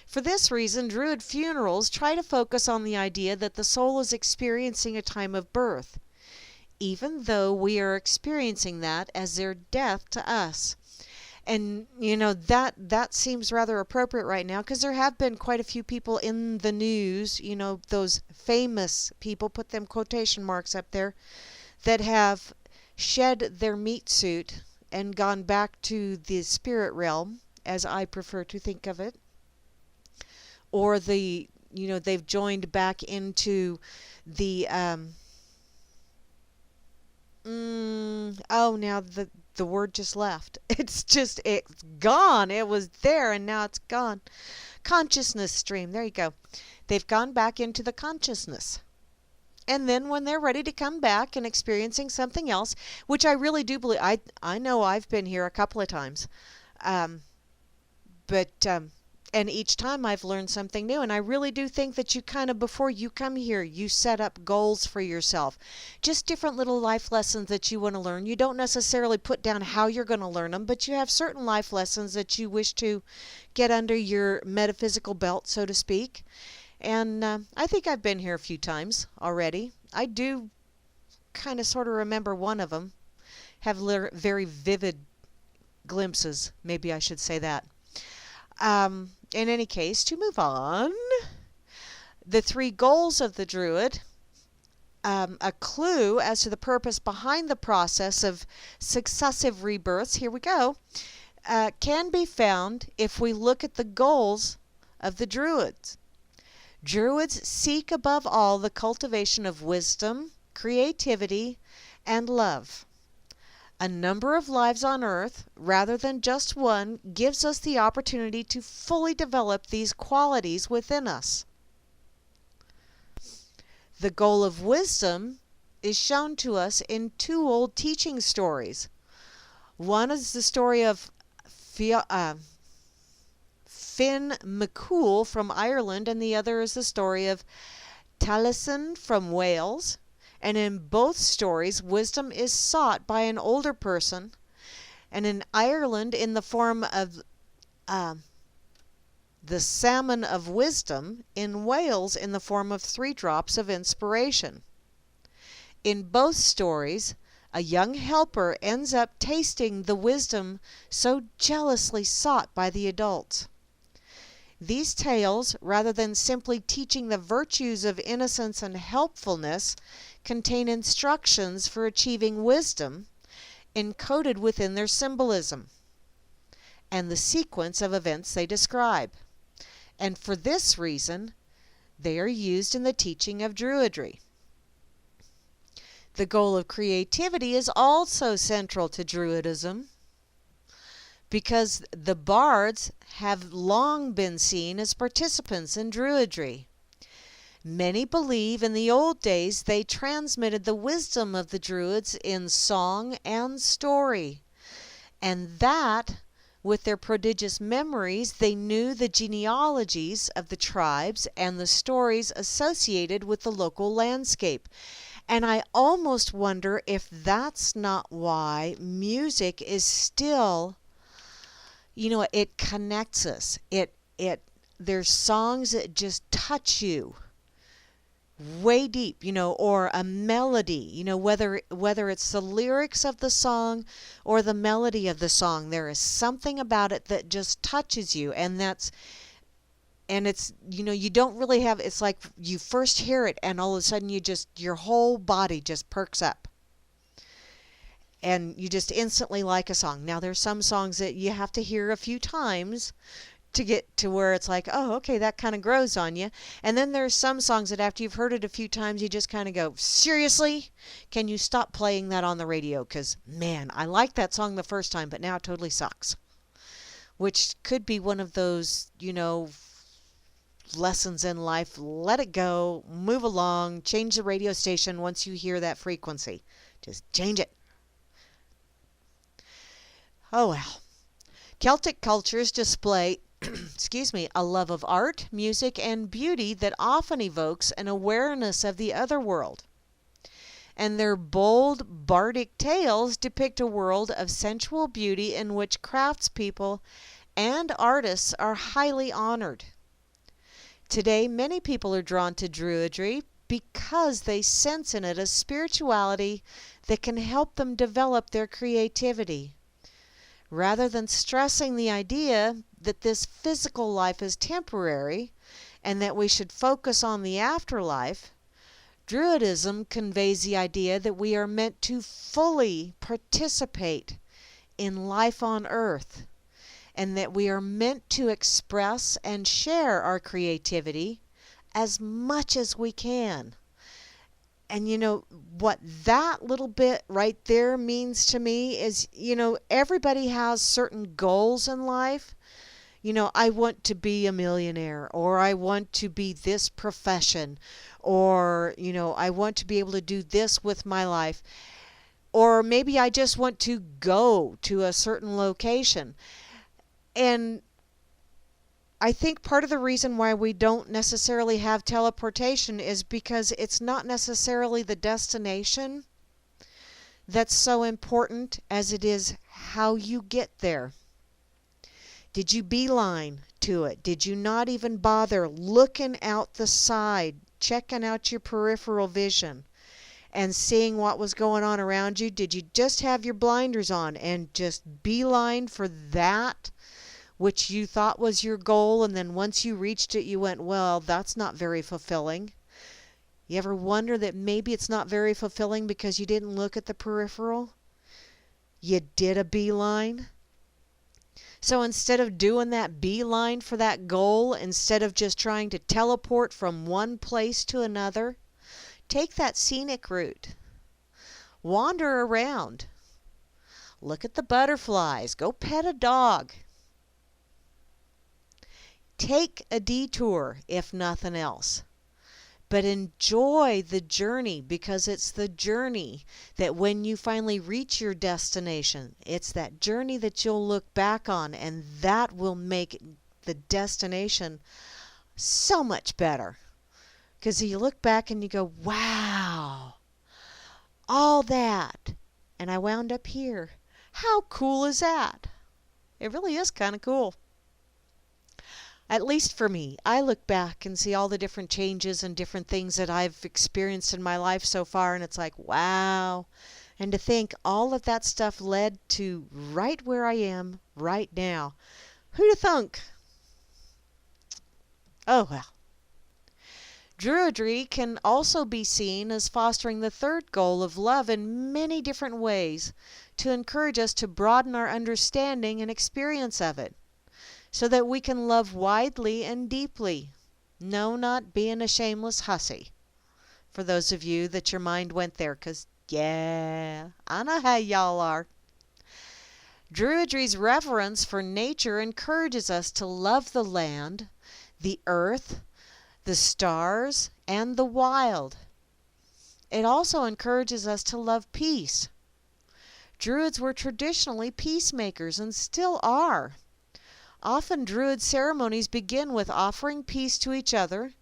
For this reason, Druid funerals try to focus on the idea that the soul is experiencing a time of birth, even though we are experiencing that as their death to us. And, that seems rather appropriate right now, because there have been quite a few people in the news, those famous people, put them quotation marks up there, that have shed their meat suit and gone back to the spirit realm, as I prefer to think of it, or they've joined back into the now the word just left. It's gone. It was there and now it's gone. Consciousness stream. There you go. They've gone back into the consciousness. And then when they're ready to come back and experiencing something else, which I really do believe, I know I've been here a couple of times, and each time I've learned something new. And I really do think that you kind of, before you come here, you set up goals for yourself. Just different little life lessons that you want to learn. You don't necessarily put down how you're going to learn them, but you have certain life lessons that you wish to get under your metaphysical belt, so to speak. And I think I've been here a few times already. I do kind of sort of remember one of them. Have very vivid glimpses, maybe I should say that. In any case, to move on, the 3 goals of the Druid, a clue as to the purpose behind the process of successive rebirths, here we go, can be found if we look at the goals of the Druids. Druids seek above all the cultivation of wisdom, creativity, and love. A number of lives on Earth, rather than just one, gives us the opportunity to fully develop these qualities within us. The goal of wisdom is shown to us in 2 old teaching stories. One is the story of Finn McCool from Ireland, and the other is the story of Taliesin from Wales. And in both stories, wisdom is sought by an older person, and in Ireland in the form of the salmon of wisdom, in Wales in the form of 3 drops of inspiration. In both stories, a young helper ends up tasting the wisdom so jealously sought by the adults. These tales, rather than simply teaching the virtues of innocence and helpfulness, contain instructions for achieving wisdom encoded within their symbolism and the sequence of events they describe. And for this reason, they are used in the teaching of Druidry. The goal of creativity is also central to Druidism, because the bards have long been seen as participants in Druidry. Many believe in the old days they transmitted the wisdom of the Druids in song and story, and that, with their prodigious memories, they knew the genealogies of the tribes and the stories associated with the local landscape. And I almost wonder if that's not why music is still, it connects us. There's songs that just touch you way deep, or a melody, whether it's the lyrics of the song or the melody of the song, there is something about it that just touches you, and it's, you don't really have, it's like you first hear it and all of a sudden your whole body just perks up. And you just instantly like a song. Now there's some songs that you have to hear a few times to get to where it's like, oh, okay, that kind of grows on you. And then there's some songs that after you've heard it a few times, you just kind of go, seriously? Can you stop playing that on the radio? Because, man, I liked that song the first time, but now it totally sucks. Which could be one of those, lessons in life. Let it go, move along, change the radio station once you hear that frequency. Just change it. Oh, well. Celtic cultures display a love of art, music, and beauty that often evokes an awareness of the other world. And their bold bardic tales depict a world of sensual beauty in which craftspeople and artists are highly honored. Today, many people are drawn to Druidry because they sense in it a spirituality that can help them develop their creativity. Rather than stressing the idea that this physical life is temporary and that we should focus on the afterlife, Druidism conveys the idea that we are meant to fully participate in life on Earth, and that we are meant to express and share our creativity as much as we can. And you know, what that little bit right there means to me is, everybody has certain goals in life. I want to be a millionaire, or I want to be this profession, or, I want to be able to do this with my life. Or maybe I just want to go to a certain location. And I think part of the reason why we don't necessarily have teleportation is because it's not necessarily the destination that's so important as it is how you get there. Did you beeline to it? Did you not even bother looking out the side, checking out your peripheral vision and seeing what was going on around you? Did you just have your blinders on and just beeline for that which you thought was your goal, and then once you reached it, you went, well, that's not very fulfilling? You ever wonder that maybe it's not very fulfilling because you didn't look at the peripheral? You did a beeline? So instead of doing that beeline for that goal, instead of just trying to teleport from one place to another, take that scenic route. Wander around. Look at the butterflies. Go pet a dog. Take a detour, if nothing else. But enjoy the journey, because it's the journey that when you finally reach your destination, it's that journey that you'll look back on, and that will make the destination so much better. Because you look back and you go, wow, all that, and I wound up here. How cool is that? It really is kind of cool. At least for me, I look back and see all the different changes and different things that I've experienced in my life so far, and it's like, wow. And to think all of that stuff led to right where I am right now. Who'da thunk? Oh, well. Druidry can also be seen as fostering the third goal of love in many different ways, to encourage us to broaden our understanding and experience of it, so that we can love widely and deeply. No, not being a shameless hussy. For those of you that your mind went there, 'cause yeah, I know how y'all are. Druidry's reverence for nature encourages us to love the land, the earth, the stars, and the wild. It also encourages us to love peace. Druids were traditionally peacemakers and still are. Often Druid ceremonies begin with offering peace to each other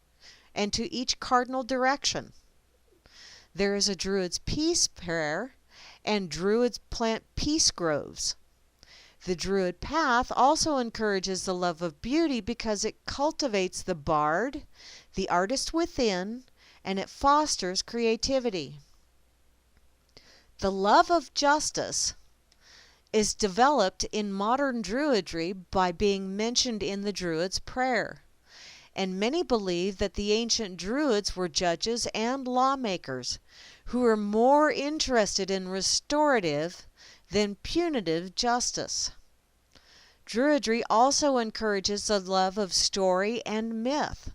and to each cardinal direction. There is a Druid's peace prayer, and Druids plant peace groves. The Druid path also encourages the love of beauty because it cultivates the bard, the artist within, and it fosters creativity. The love of justice is developed in modern Druidry by being mentioned in the Druid's prayer. And many believe that the ancient Druids were judges and lawmakers who were more interested in restorative than punitive justice. Druidry also encourages the love of story and myth.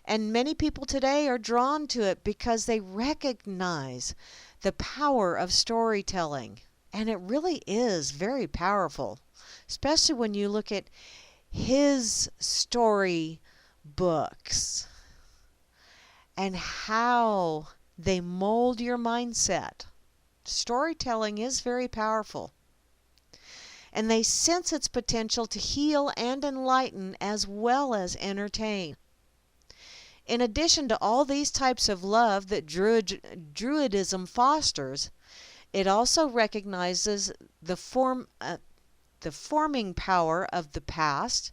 And many people today are drawn to it because they recognize the power of storytelling. And it really is very powerful, especially when you look at his story books and how they mold your mindset. Storytelling is very powerful. And they sense its potential to heal and enlighten as well as entertain. In addition to all these types of love that Druidism fosters, it also recognizes the forming power of the past,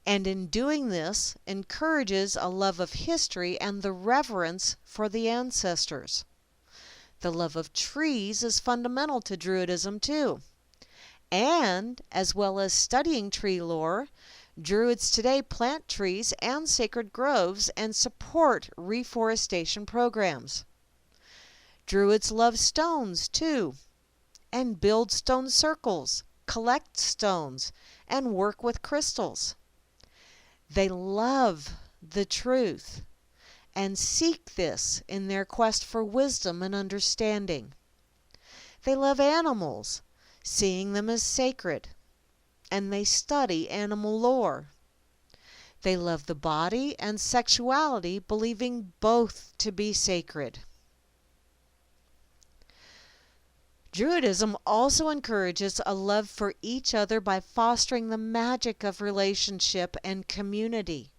and in doing this, encourages a love of history and the reverence for the ancestors. The love of trees is fundamental to Druidism too. And, as well as studying tree lore, Druids today plant trees and sacred groves and support reforestation programs. Druids love stones, too, and build stone circles, collect stones, and work with crystals. They love the truth and seek this in their quest for wisdom and understanding. They love animals, seeing them as sacred, and they study animal lore. They love the body and sexuality, believing both to be sacred. Druidism also encourages a love for each other by fostering the magic of relationship and community,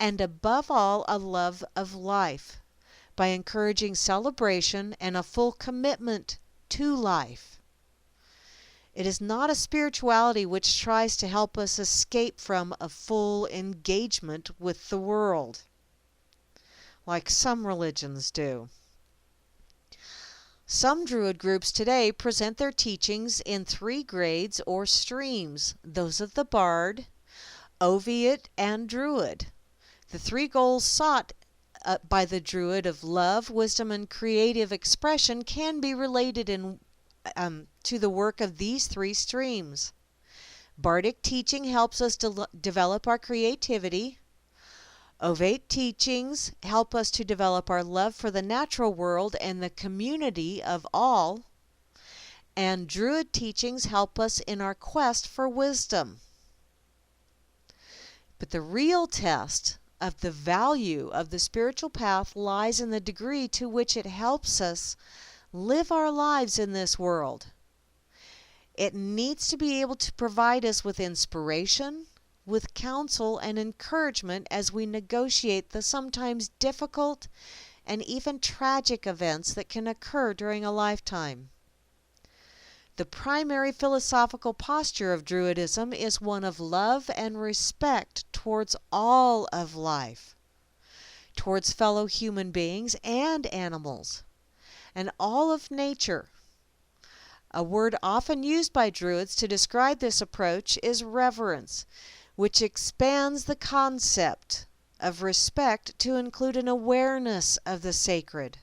and above all, a love of life, by encouraging celebration and a full commitment to life. It is not a spirituality which tries to help us escape from a full engagement with the world, like some religions do. Some Druid groups today present their teachings in 3 grades or streams, those of the Bard, Oviate, and Druid. The 3 goals sought by the Druid of love, wisdom, and creative expression can be related to the work of these 3 streams. Bardic teaching helps us develop our creativity. Ovate teachings help us to develop our love for the natural world and the community of all. And Druid teachings help us in our quest for wisdom. But the real test of the value of the spiritual path lies in the degree to which it helps us live our lives in this world. It needs to be able to provide us with inspiration, with counsel and encouragement as we negotiate the sometimes difficult and even tragic events that can occur during a lifetime. The primary philosophical posture of Druidism is one of love and respect towards all of life, towards fellow human beings and animals, and all of nature. A word often used by Druids to describe this approach is reverence, which expands the concept of respect to include an awareness of the sacred.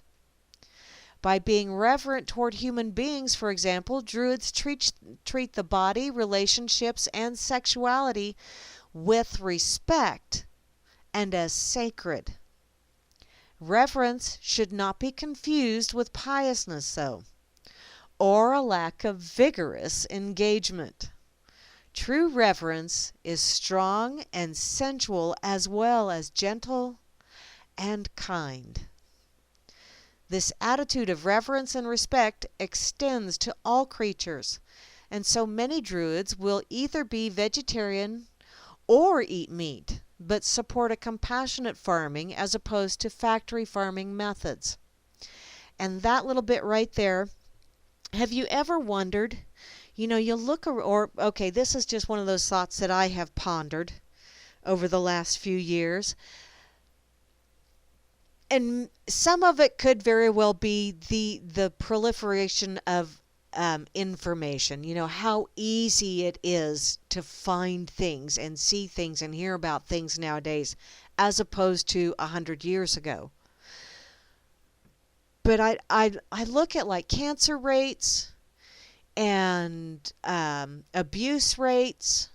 By being reverent toward human beings, for example, Druids treat the body, relationships, and sexuality with respect and as sacred. Reverence should not be confused with piousness, though, or a lack of vigorous engagement. True reverence is strong and sensual as well as gentle and kind. This attitude of reverence and respect extends to all creatures, and so many Druids will either be vegetarian or eat meat, but support a compassionate farming as opposed to factory farming methods. And that little bit right there, have you ever wondered, you look, okay, this is just one of those thoughts that I have pondered over the last few years. And some of it could very well be the proliferation of information. How easy it is to find things and see things and hear about things nowadays as opposed to 100 years ago. But I look at like cancer rates and abuse rates,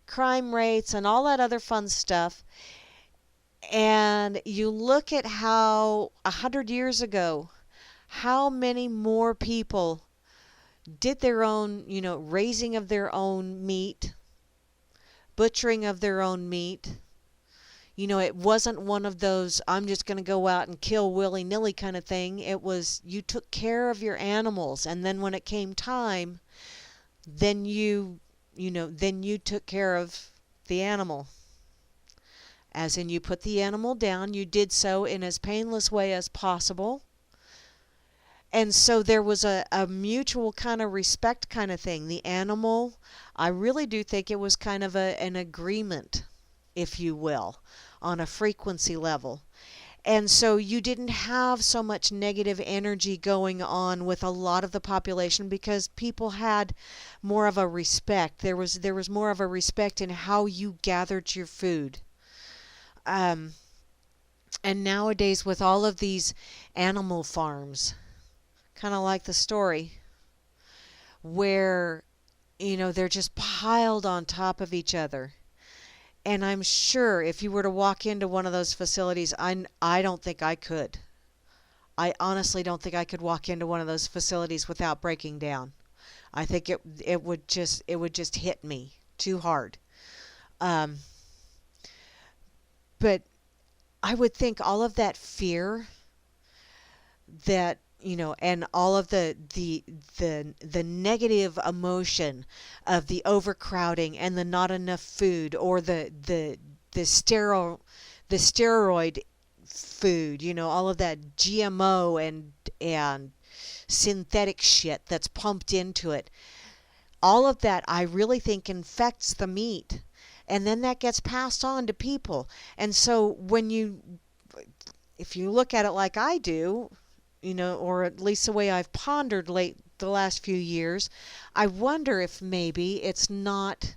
crime rates, and all that other fun stuff. And you look at how 100 years ago, how many more people did their own, raising of their own meat, butchering of their own meat. It wasn't one of those, I'm just going to go out and kill willy-nilly kind of thing. It was, you took care of your animals, and then when it came time, then you took care of the animal. As in, you put the animal down, you did so in as painless way as possible. And so there was a mutual kind of respect kind of thing. The animal, I really do think it was kind of an agreement, if you will, on a frequency level. And so you didn't have so much negative energy going on with a lot of the population because people had more of a respect. There was more of a respect in how you gathered your food. Um, and nowadays with all of these animal farms, kind of like the story where they're just piled on top of each other. And I'm sure if you were to walk into one of those facilities, I don't think I could. I honestly don't think I could walk into one of those facilities without breaking down. I think it would just hit me too hard. Um, but I would think all of that fear that and all of the negative emotion of the overcrowding and the not enough food, or the steroid food, all of that GMO and synthetic shit that's pumped into it. All of that I really think infects the meat, and then that gets passed on to people. And so if you look at it like I do, or at least the way I've pondered the last few years, I wonder if maybe it's not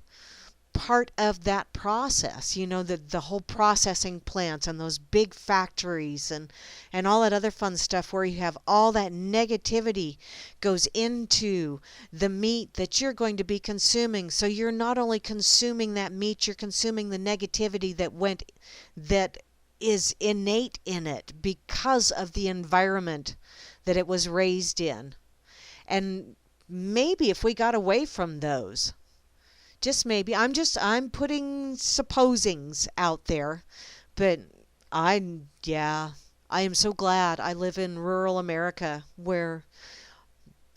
part of that process, the whole processing plants and those big factories and all that other fun stuff where you have all that negativity goes into the meat that you're going to be consuming. So you're not only consuming that meat, you're consuming the negativity that is innate in it because of the environment that it was raised in. And maybe if we got away from those, just maybe, I'm putting supposings out there, but yeah, I am so glad I live in rural America where,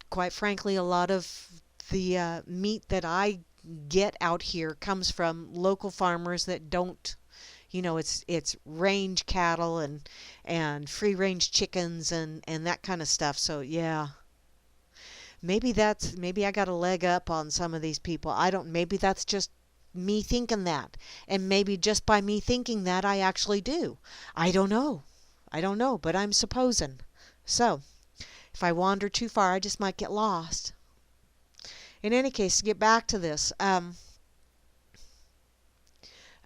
quite frankly, a lot of the meat that I get out here comes from local farmers that don't, it's range cattle and free range chickens and that kind of stuff. So yeah. Maybe I got a leg up on some of these people. Maybe that's just me thinking that. And maybe just by me thinking that I actually do. I don't know. But I'm supposing. So, if I wander too far, I just might get lost. In any case, to get back to this,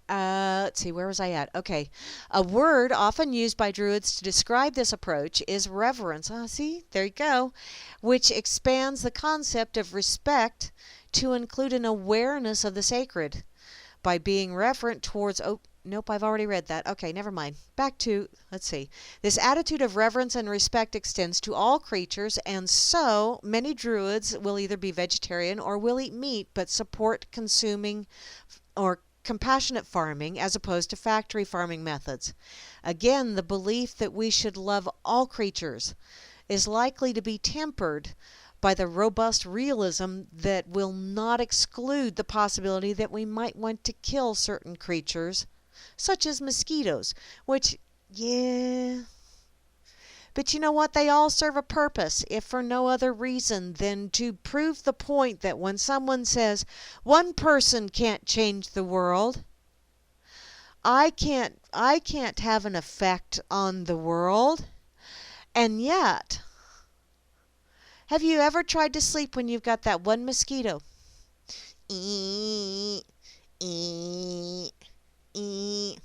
let's see, where was I at? Okay. A word often used by Druids to describe this approach is reverence. See, there you go. Which expands the concept of respect to include an awareness of the sacred. By being reverent towards... Oh, nope, I've already read that. Okay, never mind. Back to... Let's see. This attitude of reverence and respect extends to all creatures, and so many Druids will either be vegetarian or will eat meat, but support consuming or compassionate farming as opposed to factory farming methods. Again, the belief that we should love all creatures is likely to be tempered by the robust realism that will not exclude the possibility that we might want to kill certain creatures, such as mosquitoes, which, yeah... But you know what? They all serve a purpose, if for no other reason than to prove the point that when someone says, one person can't change the world, I can't have an effect on the world. And yet, have you ever tried to sleep when you've got that one mosquito?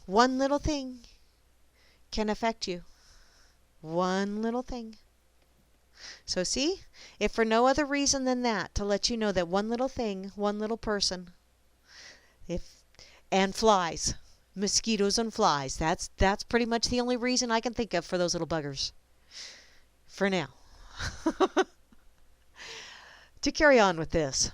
One little thing can affect you. One little thing. So see, if for no other reason than that, to let you know that one little thing, one little person, and flies, mosquitoes and flies, that's pretty much the only reason I can think of for those little buggers. For now. To carry on with this.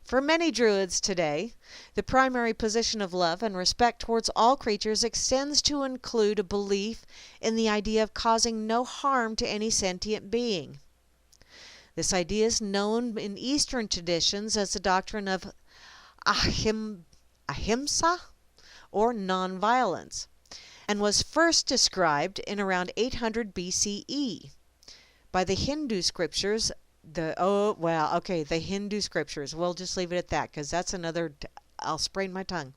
For many Druids today, the primary position of love and respect towards all creatures extends to include a belief in the idea of causing no harm to any sentient being. This idea is known in Eastern traditions as the doctrine of ahimsa, or nonviolence, and was first described in around 800 BCE by the Hindu scriptures. The Hindu scriptures. We'll just leave it at that because that's another... I'll sprain my tongue.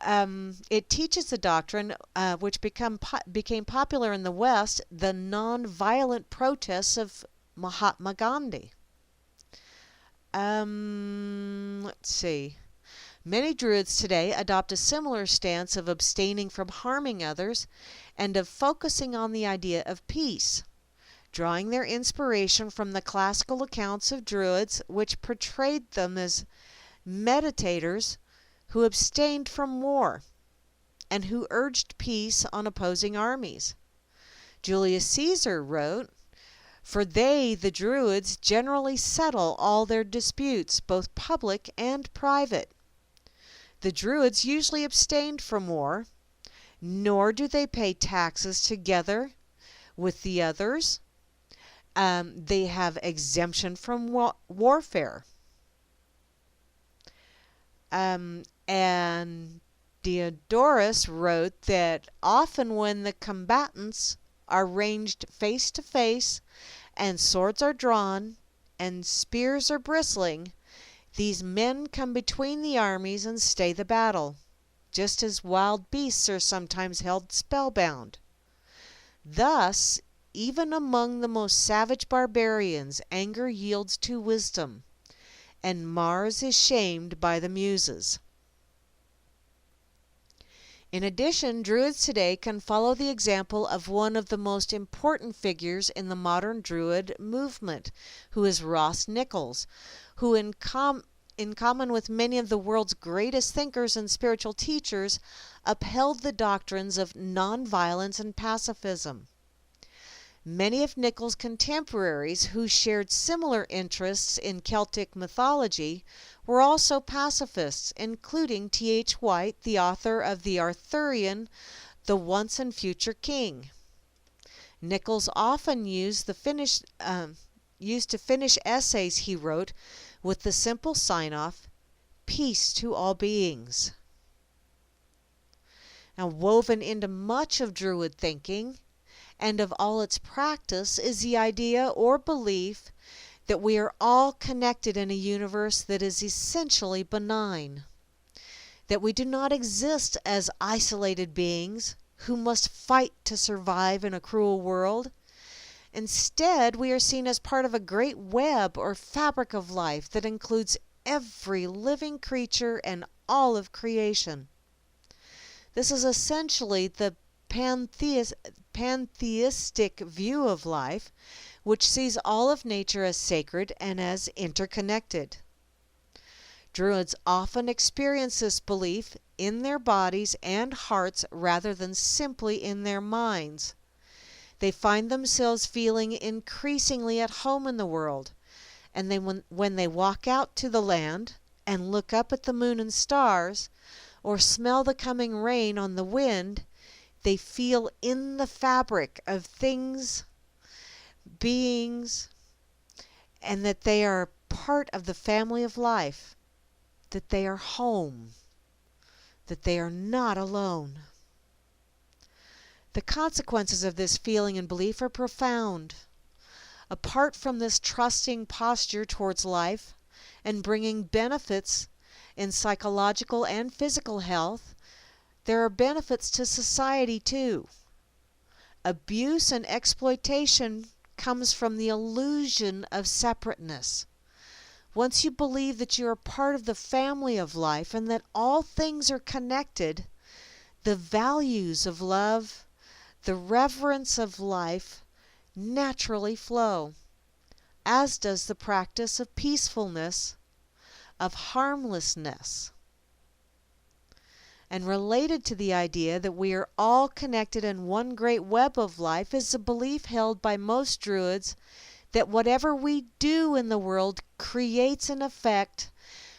It teaches the doctrine, which became popular in the West, the nonviolent protests of Mahatma Gandhi. Let's see. Many Druids today adopt a similar stance of abstaining from harming others and of focusing on the idea of peace, drawing their inspiration from the classical accounts of Druids, which portrayed them as meditators who abstained from war and who urged peace on opposing armies. Julius Caesar wrote, "For they, the Druids, generally settle all their disputes, both public and private." The Druids usually abstained from war, nor do they pay taxes together with the others. They have exemption from warfare. And Diodorus wrote that often when the combatants are ranged face to face, and swords are drawn, and spears are bristling, these men come between the armies and stay the battle, just as wild beasts are sometimes held spellbound. Thus, even among the most savage barbarians, anger yields to wisdom, and Mars is shamed by the Muses. In addition, Druids today can follow the example of one of the most important figures in the modern Druid movement, who is Ross Nichols, who in common with many of the world's greatest thinkers and spiritual teachers, upheld the doctrines of nonviolence and pacifism. Many of Nichols' contemporaries who shared similar interests in Celtic mythology were also pacifists, including T.H. White, the author of the Arthurian The Once and Future King. Nichols often used to finish essays he wrote with the simple sign-off, "Peace to all beings." Now, woven into much of Druid thinking and of all its practice is the idea or belief that we are all connected in a universe that is essentially benign, that we do not exist as isolated beings who must fight to survive in a cruel world. Instead, we are seen as part of a great web or fabric of life that includes every living creature and all of creation. This is essentially the pantheistic view of life, which sees all of nature as sacred and as interconnected. Druids often experience this belief in their bodies and hearts rather than simply in their minds. They find themselves feeling increasingly at home in the world, and when they walk out to the land and look up at the moon and stars, or smell the coming rain on the wind, they feel in the fabric of things, beings, and that they are part of the family of life, that they are home, that they are not alone. The consequences of this feeling and belief are profound. Apart from this trusting posture towards life and bringing benefits in psychological and physical health, there are benefits to society too. Abuse and exploitation comes from the illusion of separateness. Once you believe that you are part of the family of life and that all things are connected, the values of love, the reverence of life naturally flow, as does the practice of peacefulness, of harmlessness. And related to the idea that we are all connected in one great web of life is the belief held by most Druids that whatever we do in the world creates an effect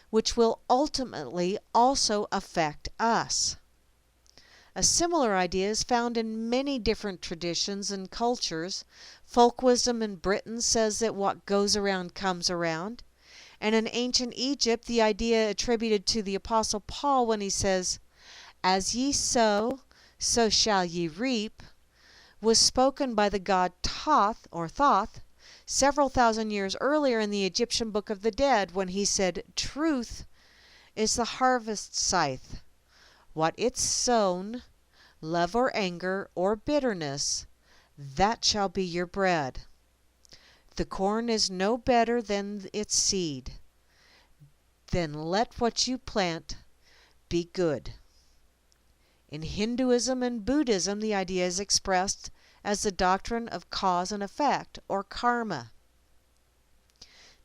which will ultimately also affect us. A similar idea is found in many different traditions and cultures. Folk wisdom in Britain says that what goes around comes around. And in ancient Egypt, the idea attributed to the Apostle Paul when he says, "As ye sow, so shall ye reap," was spoken by the god Thoth, or Thoth, several thousand years earlier in the Egyptian Book of the Dead when he said, "Truth is the harvest scythe, What it's sown, love or anger or bitterness, that shall be your bread. The corn is no better than its seed. Then let what you plant be good. In Hinduism and Buddhism, the idea is expressed as the doctrine of cause and effect, or karma.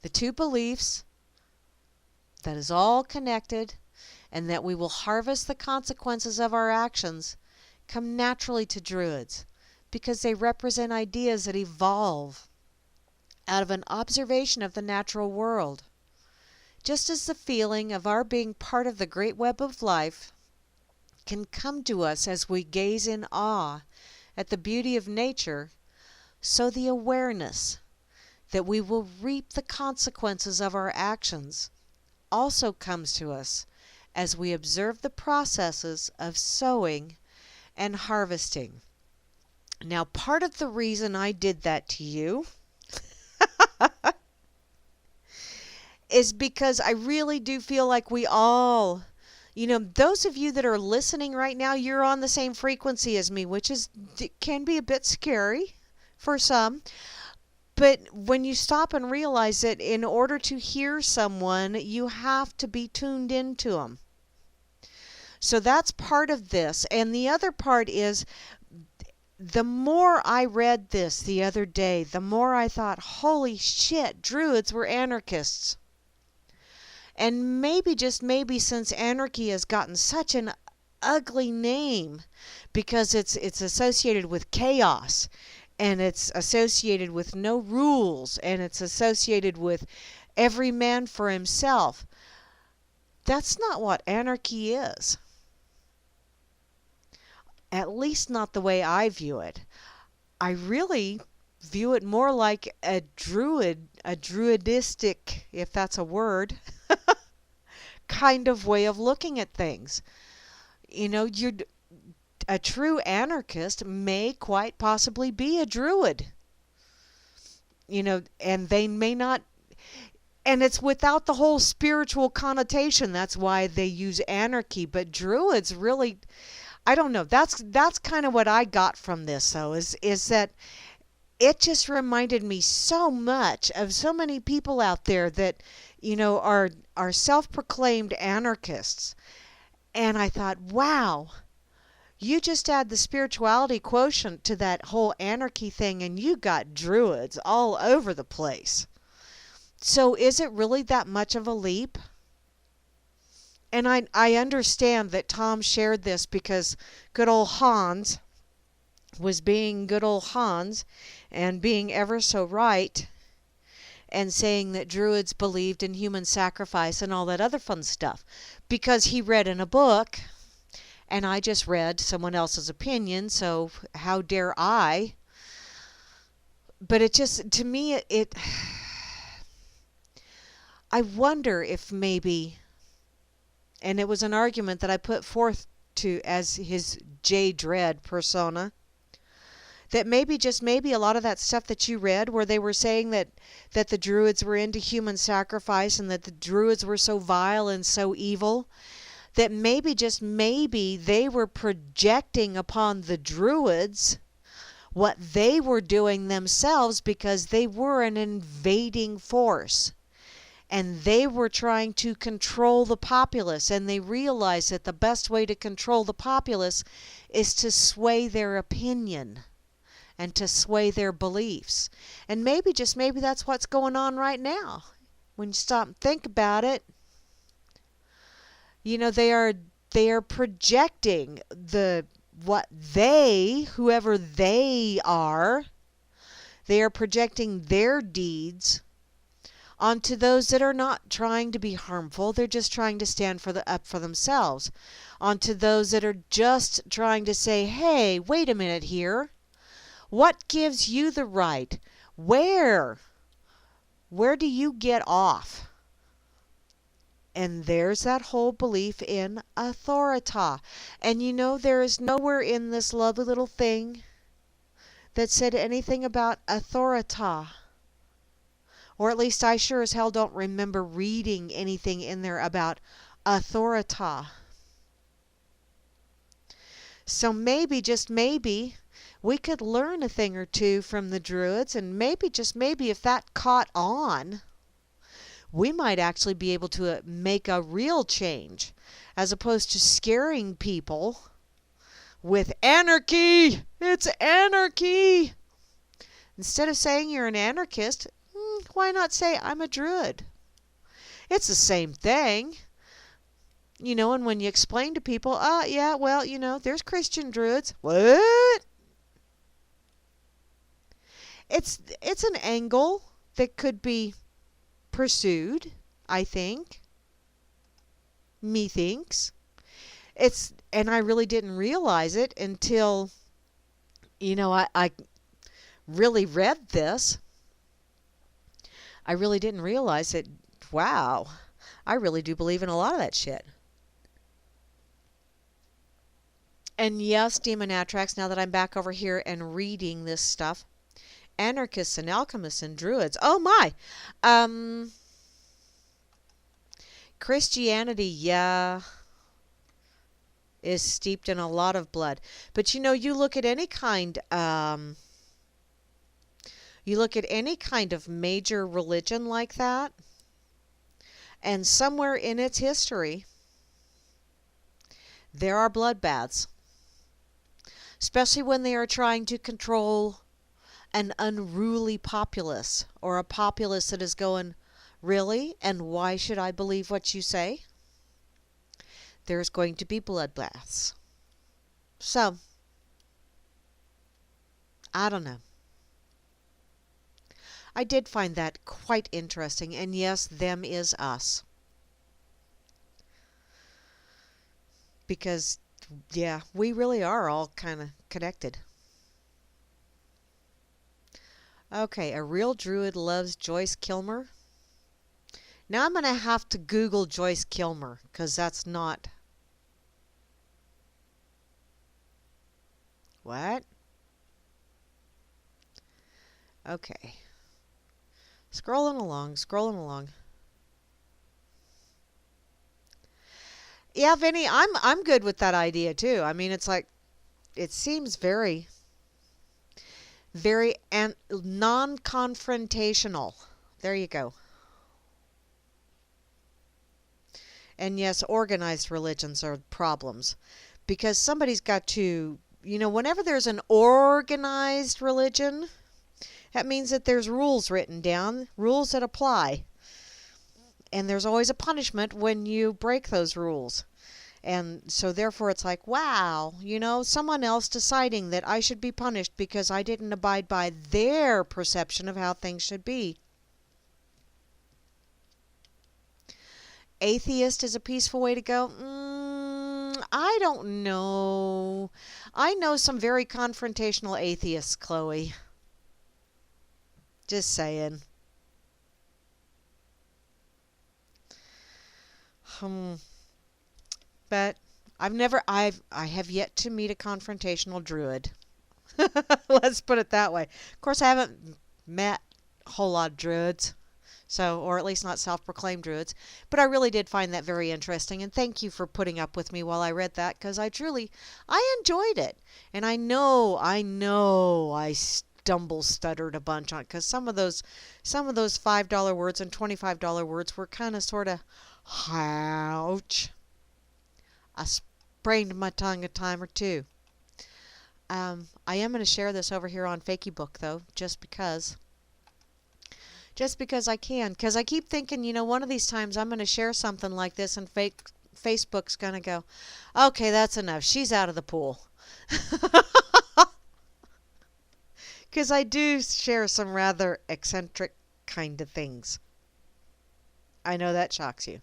The two beliefs that is all connected and that we will harvest the consequences of our actions come naturally to Druids because they represent ideas that evolve out of an observation of the natural world. Just as the feeling of our being part of the great web of life can come to us as we gaze in awe at the beauty of nature, so the awareness that we will reap the consequences of our actions also comes to us as we observe the processes of sowing and harvesting. Now, part of the reason I did that to you is because I really do feel like we all, those of you that are listening right now, you're on the same frequency as me, which can be a bit scary for some. But when you stop and realize that in order to hear someone, you have to be tuned into them. So that's part of this. And the other part is, the more I read this the other day, the more I thought, holy shit, Druids were anarchists. And maybe, just maybe, since anarchy has gotten such an ugly name because it's associated with chaos, and it's associated with no rules, and it's associated with every man for himself, that's not what anarchy is. At least not the way I view it. I really view it more like a druidistic, if that's a word, kind of way of looking at things. A true anarchist may quite possibly be a druid. And they may not, and it's without the whole spiritual connotation. That's why they use anarchy. But druids really, I don't know. That's kind of what I got from this, though, is that it just reminded me so much of so many people out there that, are self-proclaimed anarchists. And I thought, wow, you just add the spirituality quotient to that whole anarchy thing, and you got druids all over the place. So is it really that much of a leap? And I understand that Tom shared this because good old Hans was being good old Hans and being ever so right and saying that Druids believed in human sacrifice and all that other fun stuff because he read in a book, and I just read someone else's opinion, so how dare I? But it just, to me, I wonder if maybe, and it was an argument that I put forth to as his J. Dredd persona, that maybe, just maybe, a lot of that stuff that you read where they were saying that the Druids were into human sacrifice and that the Druids were so vile and so evil, that maybe, just maybe, they were projecting upon the Druids what they were doing themselves because they were an invading force. And they were trying to control the populace, and they realized that the best way to control the populace is to sway their opinion and to sway their beliefs. And maybe, just maybe, that's what's going on right now. When you stop and think about it, they are projecting whoever they are projecting their deeds onto those that are not trying to be harmful. They're just trying to stand up for themselves. Onto those that are just trying to say, hey, wait a minute here. What gives you the right? Where do you get off? And there's that whole belief in authority. And there is nowhere in this lovely little thing that said anything about authority. Or at least I sure as hell don't remember reading anything in there about authority. So maybe, just maybe, we could learn a thing or two from the Druids, and maybe, just maybe, if that caught on, we might actually be able to make a real change, as opposed to scaring people with anarchy. It's anarchy. Instead of saying you're an anarchist, why not say I'm a Druid? It's the same thing. And when you explain to people, yeah, well, there's Christian Druids. What? It's an angle that could be pursued, I think. Methinks. And I really didn't realize it until, I really read this. I really didn't realize that, wow, I really do believe in a lot of that shit. And yes, Demon Atrax, now that I'm back over here and reading this stuff, anarchists and alchemists and druids. Oh my! Christianity, yeah, is steeped in a lot of blood. But you look at any kind, of major religion like that, and somewhere in its history, there are bloodbaths. Especially when they are trying to control an unruly populace, or a populace that is going, really? And why should I believe what you say? There's going to be bloodbaths. So, I don't know. I did find that quite interesting, and yes, them is us. Because, yeah, we really are all kind of connected. Okay, a real druid loves Joyce Kilmer. Now I'm going to have to Google Joyce Kilmer, because that's not... What? Okay. Scrolling along. Yeah, Vinny, I'm good with that idea too. I mean, it's like, it seems very non-confrontational. There you go. And yes, organized religions are problems, because somebody's got to, whenever there's an organized religion, that means that there's rules written down, rules that apply. And there's always a punishment when you break those rules. And so therefore it's like, wow, someone else deciding that I should be punished because I didn't abide by their perception of how things should be. Atheist is a peaceful way to go? I don't know. I know some very confrontational atheists, Chloe. Just saying. But I have yet to meet a confrontational druid. Let's put it that way. Of course, I haven't met a whole lot of druids, or at least not self-proclaimed druids. But I really did find that very interesting, and thank you for putting up with me while I read that, because I enjoyed it. And I know I stuttered a bunch on it, because some of those $5 words and $25 words were kind of sort of, ouch. I sprained my tongue a time or two. I am going to share this over here on Fakeybook, though, just because I can. Because I keep thinking, one of these times I'm going to share something like this, and Facebook's going to go, okay, that's enough. She's out of the pool. Because I do share some rather eccentric kind of things. I know that shocks you.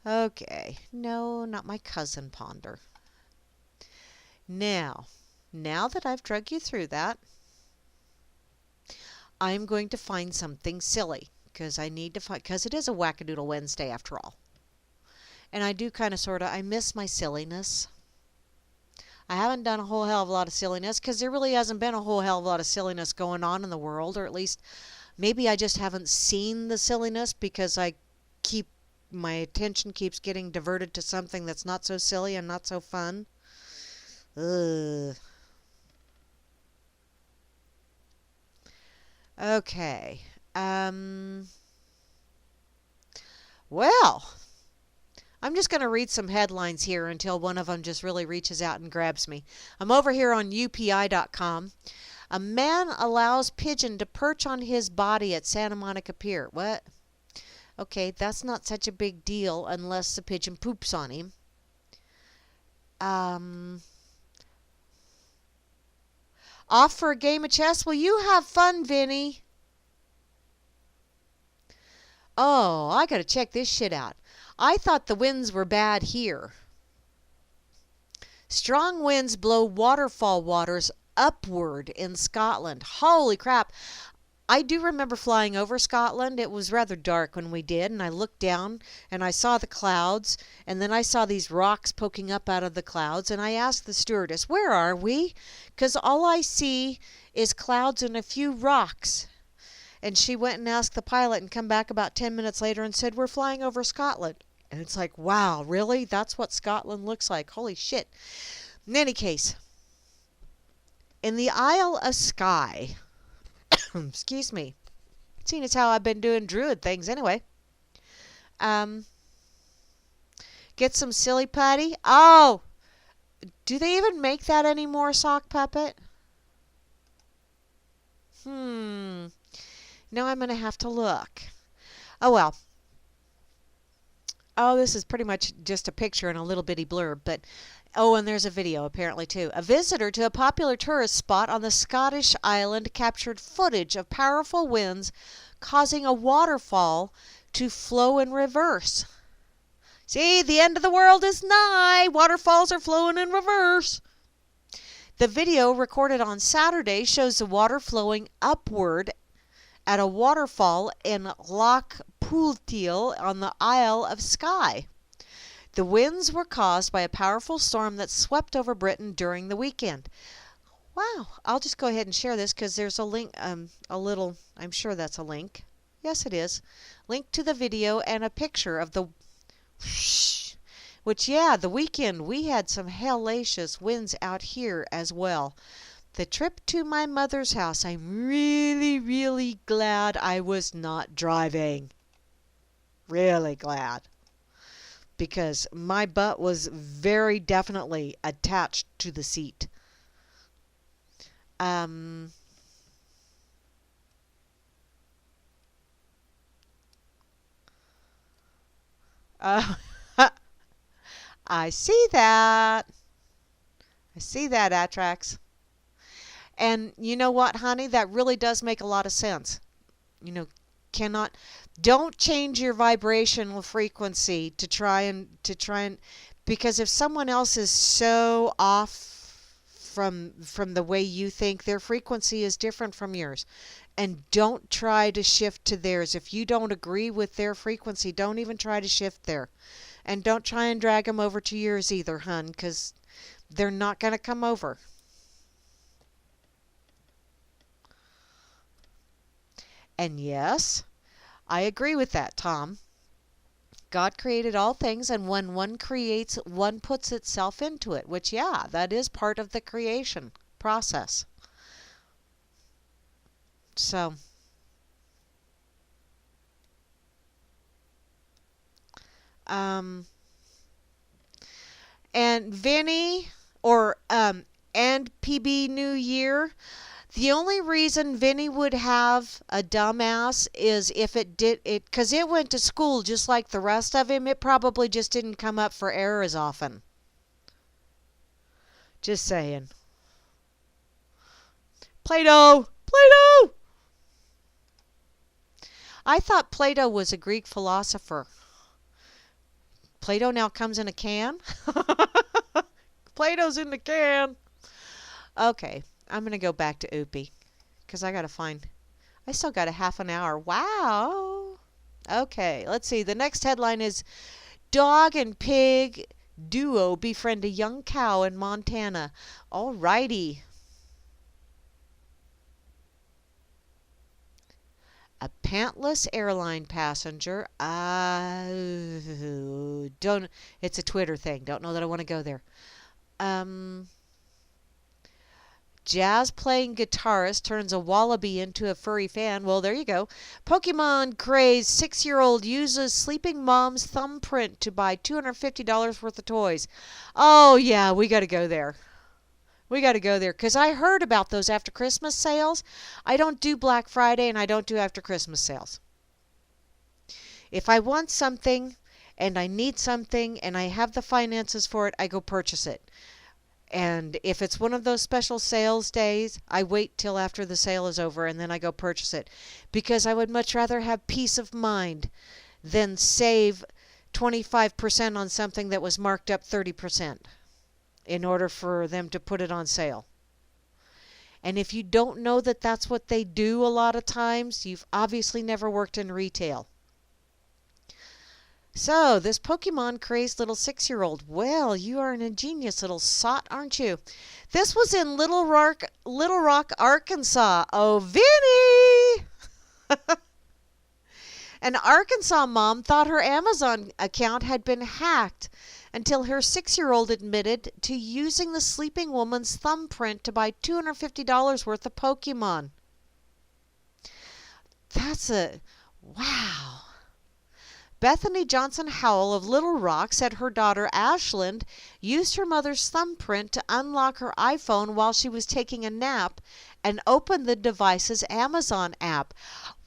Okay. No, not my cousin Ponder. Now that I've drug you through that, I'm going to find something silly, because I need to find, because it is a Whack-A-Doodle Wednesday after all. And I do kind of I miss my silliness. I haven't done a whole hell of a lot of silliness, because there really hasn't been a whole hell of a lot of silliness going on in the world, or at least maybe I just haven't seen the silliness because I keep my attention keeps getting diverted to something that's not so silly and not so fun. Ugh. Okay. Well, I'm just going to read some headlines here until one of them just really reaches out and grabs me. I'm over here on UPI.com. A man allows pigeon to perch on his body at Santa Monica Pier. What? Okay, that's not such a big deal unless the pigeon poops on him. Off for a game of chess? Well, you have fun, Vinny. Oh, I gotta check this shit out. I thought the winds were bad here. Strong winds blow waterfall waters upward in Scotland. Holy crap. I do remember flying over Scotland. It was rather dark when we did, and I looked down and I saw the clouds, and then I saw these rocks poking up out of the clouds, and I asked the stewardess, "Where are we? 'Cause all I see is clouds and a few rocks." And she went and asked the pilot and come back about 10 minutes later and said, "We're flying over Scotland." And it's like, wow, really? That's what Scotland looks like. Holy shit. In any case, in the Isle of Skye, excuse me, seeing as how I've been doing druid things anyway, get some silly putty. Oh, do they even make that anymore, sock puppet? Now I'm going to have to look. Oh, well. Oh, this is pretty much just a picture and a little bitty blurb, but oh, and there's a video apparently too. A visitor to a popular tourist spot on the Scottish island captured footage of powerful winds causing a waterfall to flow in reverse. See, the end of the world is nigh. Waterfalls are flowing in reverse. The video recorded on Saturday shows the water flowing upward at a waterfall in Loch Poolteal on the Isle of Skye. The winds were caused by a powerful storm that swept over Britain during the weekend. Wow, I'll just go ahead and share this because there's a link, I'm sure that's a link. Yes, it is. Link to the video and a picture of the which, yeah, the weekend we had some hellacious winds out here as well. The trip to my mother's house, I'm really, really glad I was not driving. Really glad. Because my butt was very definitely attached to the seat. And I see that. I see that, Atrax. And you know what, honey? That really does make a lot of sense. You know, don't change your vibrational frequency to try and because if someone else is so off from the way you think, their frequency is different from yours. And don't try to shift to theirs. If you don't agree with their frequency, don't even try to shift there. And don't try and drag them over to yours either, hun, because they're not going to come over. And yes, I agree with that, Tom. God created all things, and when one creates, one puts itself into it, which, yeah, that is part of the creation process. So, and Vinny, or, and PB New Year, the only reason Vinny would have a dumbass is if it did it, because it went to school just like the rest of him. It probably just didn't come up for air as often. Just saying. Plato! Plato! I thought Plato was a Greek philosopher. Plato now comes in a can? Plato's in the can. Okay. I'm going to go back to Oopie because I still got a half an hour. Wow. Okay, let's see. The next headline is Dog and Pig Duo Befriend a Young Cow in Montana. All righty. A pantless airline passenger. Don't. It's a Twitter thing. Don't know that I want to go there. Um, Jazz playing guitarist turns a wallaby into a furry fan. Well, there you go. Pokemon crazed 6-year-old uses sleeping mom's thumbprint to buy $250 worth of toys. Oh, yeah, we got to go there. We got to go there because I heard about those after Christmas sales. I don't do Black Friday and I don't do after Christmas sales. If I want something and I need something and I have the finances for it, I go purchase it. And if it's one of those special sales days, I wait till after the sale is over and then I go purchase it. Because I would much rather have peace of mind than save 25% on something that was marked up 30% in order for them to put it on sale. And if you don't know that that's what they do a lot of times, you've obviously never worked in retail. So, this Pokemon crazed little 6-year-old. Well, you are an ingenious little sot, aren't you? This was in Little Rock, Arkansas. Oh, Vinny! An Arkansas mom thought her Amazon account had been hacked until her 6-year-old admitted to using the sleeping woman's thumbprint to buy $250 worth of Pokemon. Wow. Bethany Johnson Howell of Little Rock said her daughter Ashland used her mother's thumbprint to unlock her iPhone while she was taking a nap and opened the device's Amazon app.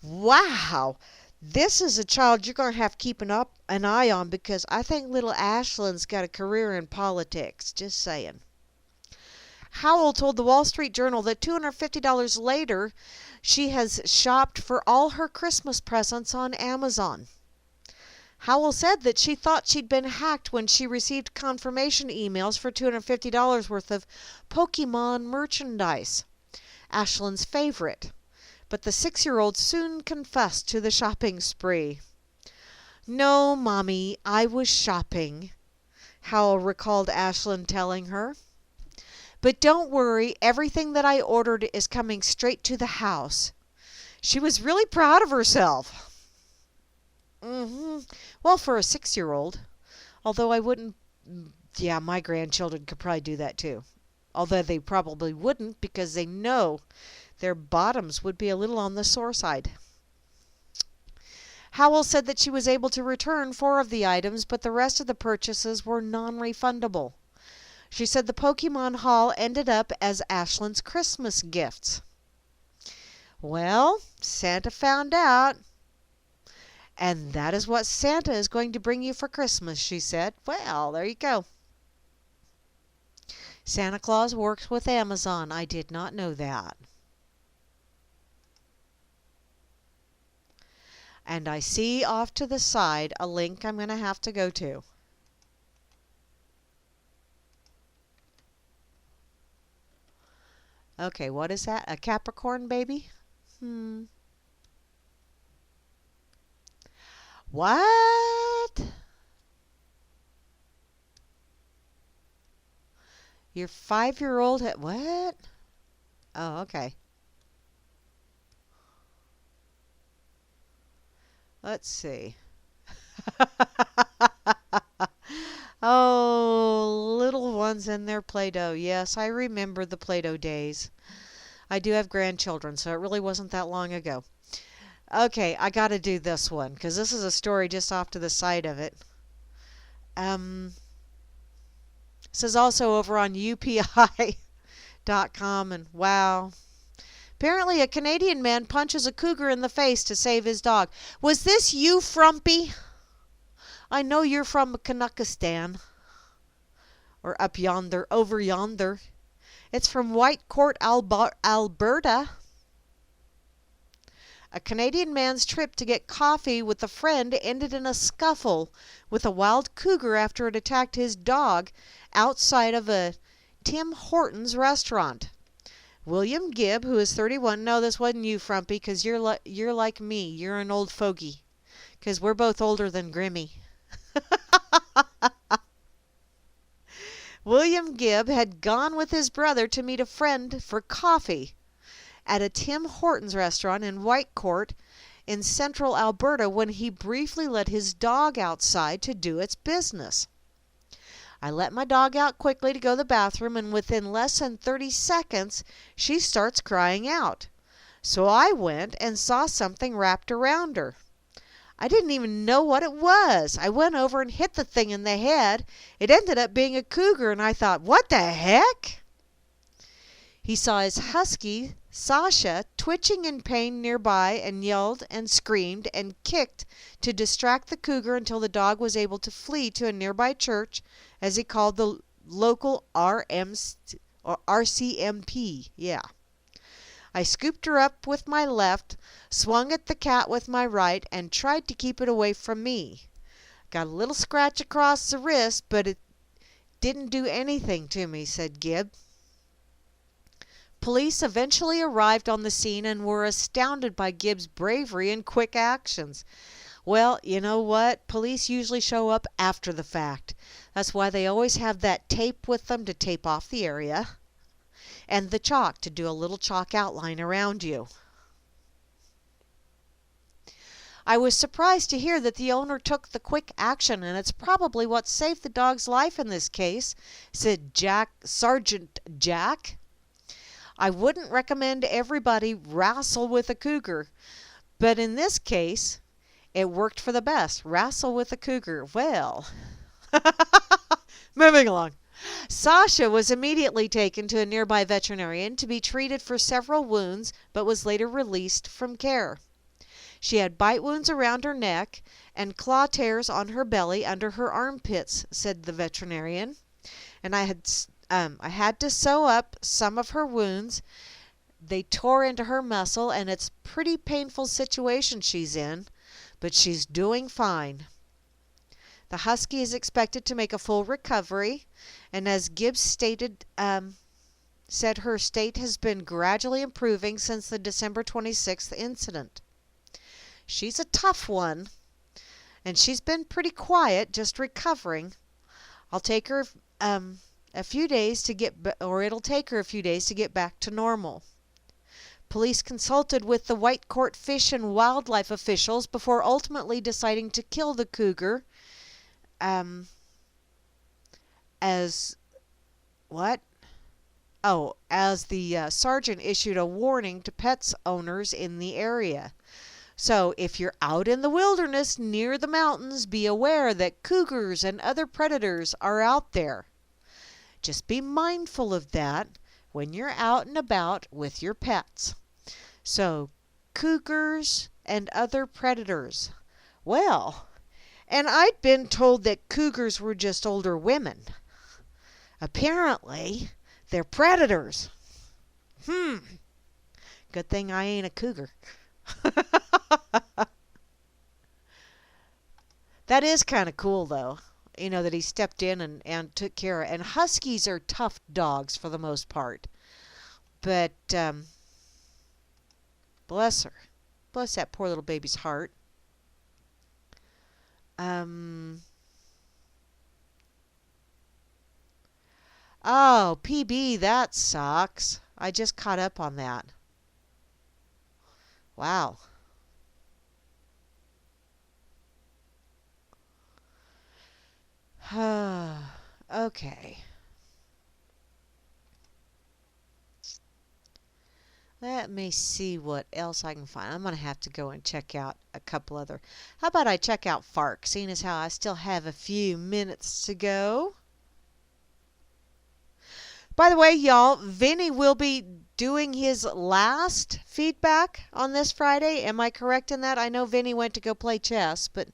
Wow! This is a child you're going to have to keep an eye on because I think little Ashland's got a career in politics. Just saying. Howell told the Wall Street Journal that $250 later, she has shopped for all her Christmas presents on Amazon. Howell said that she thought she'd been hacked when she received confirmation emails for $250 worth of Pokemon merchandise, Ashland's favorite. But the 6-year-old soon confessed to the shopping spree. "No, Mommy, I was shopping," Howell recalled Ashland telling her. "But don't worry, everything that I ordered is coming straight to the house." She was really proud of herself. Well, for a 6-year-old. Although I wouldn't... Yeah, my grandchildren could probably do that too. Although they probably wouldn't because they know their bottoms would be a little on the sore side. Howell said that she was able to return 4 of the items, but the rest of the purchases were non-refundable. She said the Pokemon haul ended up as Ashland's Christmas gifts. Well, Santa found out. "And that is what Santa is going to bring you for Christmas," she said. Well, there you go. Santa Claus works with Amazon. I did not know that. And I see off to the side a link I'm going to have to go to. Okay, what is that? A Capricorn baby? What? Your 5-year-old had what? Oh, okay. Let's see. Oh, little ones and their Play-Doh. Yes, I remember the Play-Doh days. I do have grandchildren, so it really wasn't that long ago. Okay, I got to do this one because this is a story just off to the side of it. This is also over on UPI.com, and wow. Apparently, a Canadian man punches a cougar in the face to save his dog. Was this you, Frumpy? I know you're from Canuckistan. Or up yonder, over yonder. It's from Whitecourt, Alberta. A Canadian man's trip to get coffee with a friend ended in a scuffle with a wild cougar after it attacked his dog outside of a Tim Hortons restaurant. William Gibb, who is 31, no, this wasn't you, Frumpy, because you're like me. You're an old fogey, because we're both older than Grammy. William Gibb had gone with his brother to meet a friend for coffee at a Tim Hortons restaurant in Whitecourt in central Alberta when he briefly let his dog outside to do its business. I let my dog out quickly to go to the bathroom, and within less than 30 seconds, she starts crying out. So I went and saw something wrapped around her. I didn't even know what it was. I went over and hit the thing in the head. It ended up being a cougar, and I thought, what the heck? He saw his husky, Sasha, twitching in pain nearby and yelled and screamed and kicked to distract the cougar until the dog was able to flee to a nearby church, as he called the local RCMP. Yeah. I scooped her up with my left, swung at the cat with my right, and tried to keep it away from me. Got a little scratch across the wrist, but it didn't do anything to me, said Gibb. Police eventually arrived on the scene and were astounded by Gibb's bravery and quick actions. Well, you know what? Police usually show up after the fact. That's why they always have that tape with them to tape off the area, and the chalk to do a little chalk outline around you. I was surprised to hear that the owner took the quick action, and it's probably what saved the dog's life in this case, said Sergeant Jack. I wouldn't recommend everybody wrestle with a cougar, but in this case, it worked for the best. Wrestle with a cougar. Well, moving along. Sasha was immediately taken to a nearby veterinarian to be treated for several wounds, but was later released from care. She had bite wounds around her neck and claw tears on her belly under her armpits, said the veterinarian. And I had to sew up some of her wounds. They tore into her muscle, and it's a pretty painful situation she's in, but she's doing fine. The husky is expected to make a full recovery, and as Gibbs stated, said her state has been gradually improving since the December 26th incident. She's a tough one, and she's been pretty quiet, just recovering. It'll take her a few days to get back to normal. Police consulted with the Whitecourt Fish and Wildlife officials before ultimately deciding to kill the cougar. As the sergeant issued a warning to pets owners in the area. So if you're out in the wilderness near the mountains, be aware that cougars and other predators are out there. Just be mindful of that when you're out and about with your pets. So, cougars and other predators. Well, and I'd been told that cougars were just older women. Apparently, they're predators. Good thing I ain't a cougar. That is kind of cool, though. You know, that he stepped in and took care of. And huskies are tough dogs for the most part. But, bless her. Bless that poor little baby's heart. Oh, PB, that sucks. I just caught up on that. Wow. Okay. Let me see what else I can find. I'm going to have to go and check out a couple other. How about I check out FARC, seeing as how I still have a few minutes to go. By the way, y'all, Vinny will be doing his last feedback on this Friday. Am I correct in that? I know Vinny went to go play chess, but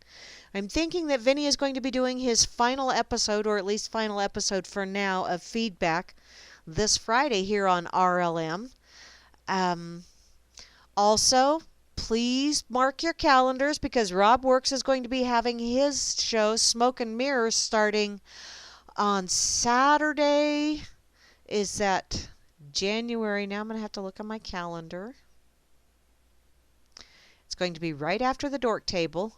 I'm thinking that Vinny is going to be doing his final episode, or at least final episode for now, of feedback this Friday here on RLM. Also, please mark your calendars because Rob Works is going to be having his show, Smoke and Mirrors, starting on Saturday. Is that January? Now I'm going to have to look on my calendar. It's going to be right after the Dork Table.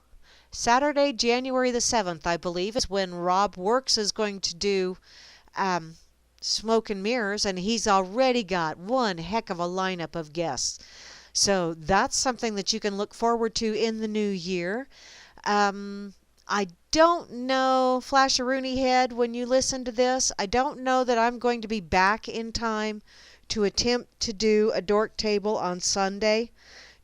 Saturday, January the 7th, I believe, is when Rob Works is going to do Smoke and Mirrors, and he's already got one heck of a lineup of guests. So that's something that you can look forward to in the new year. I don't know, Flash-a-Rooney Head, when you listen to this, I don't know that I'm going to be back in time to attempt to do a dork table on Sunday.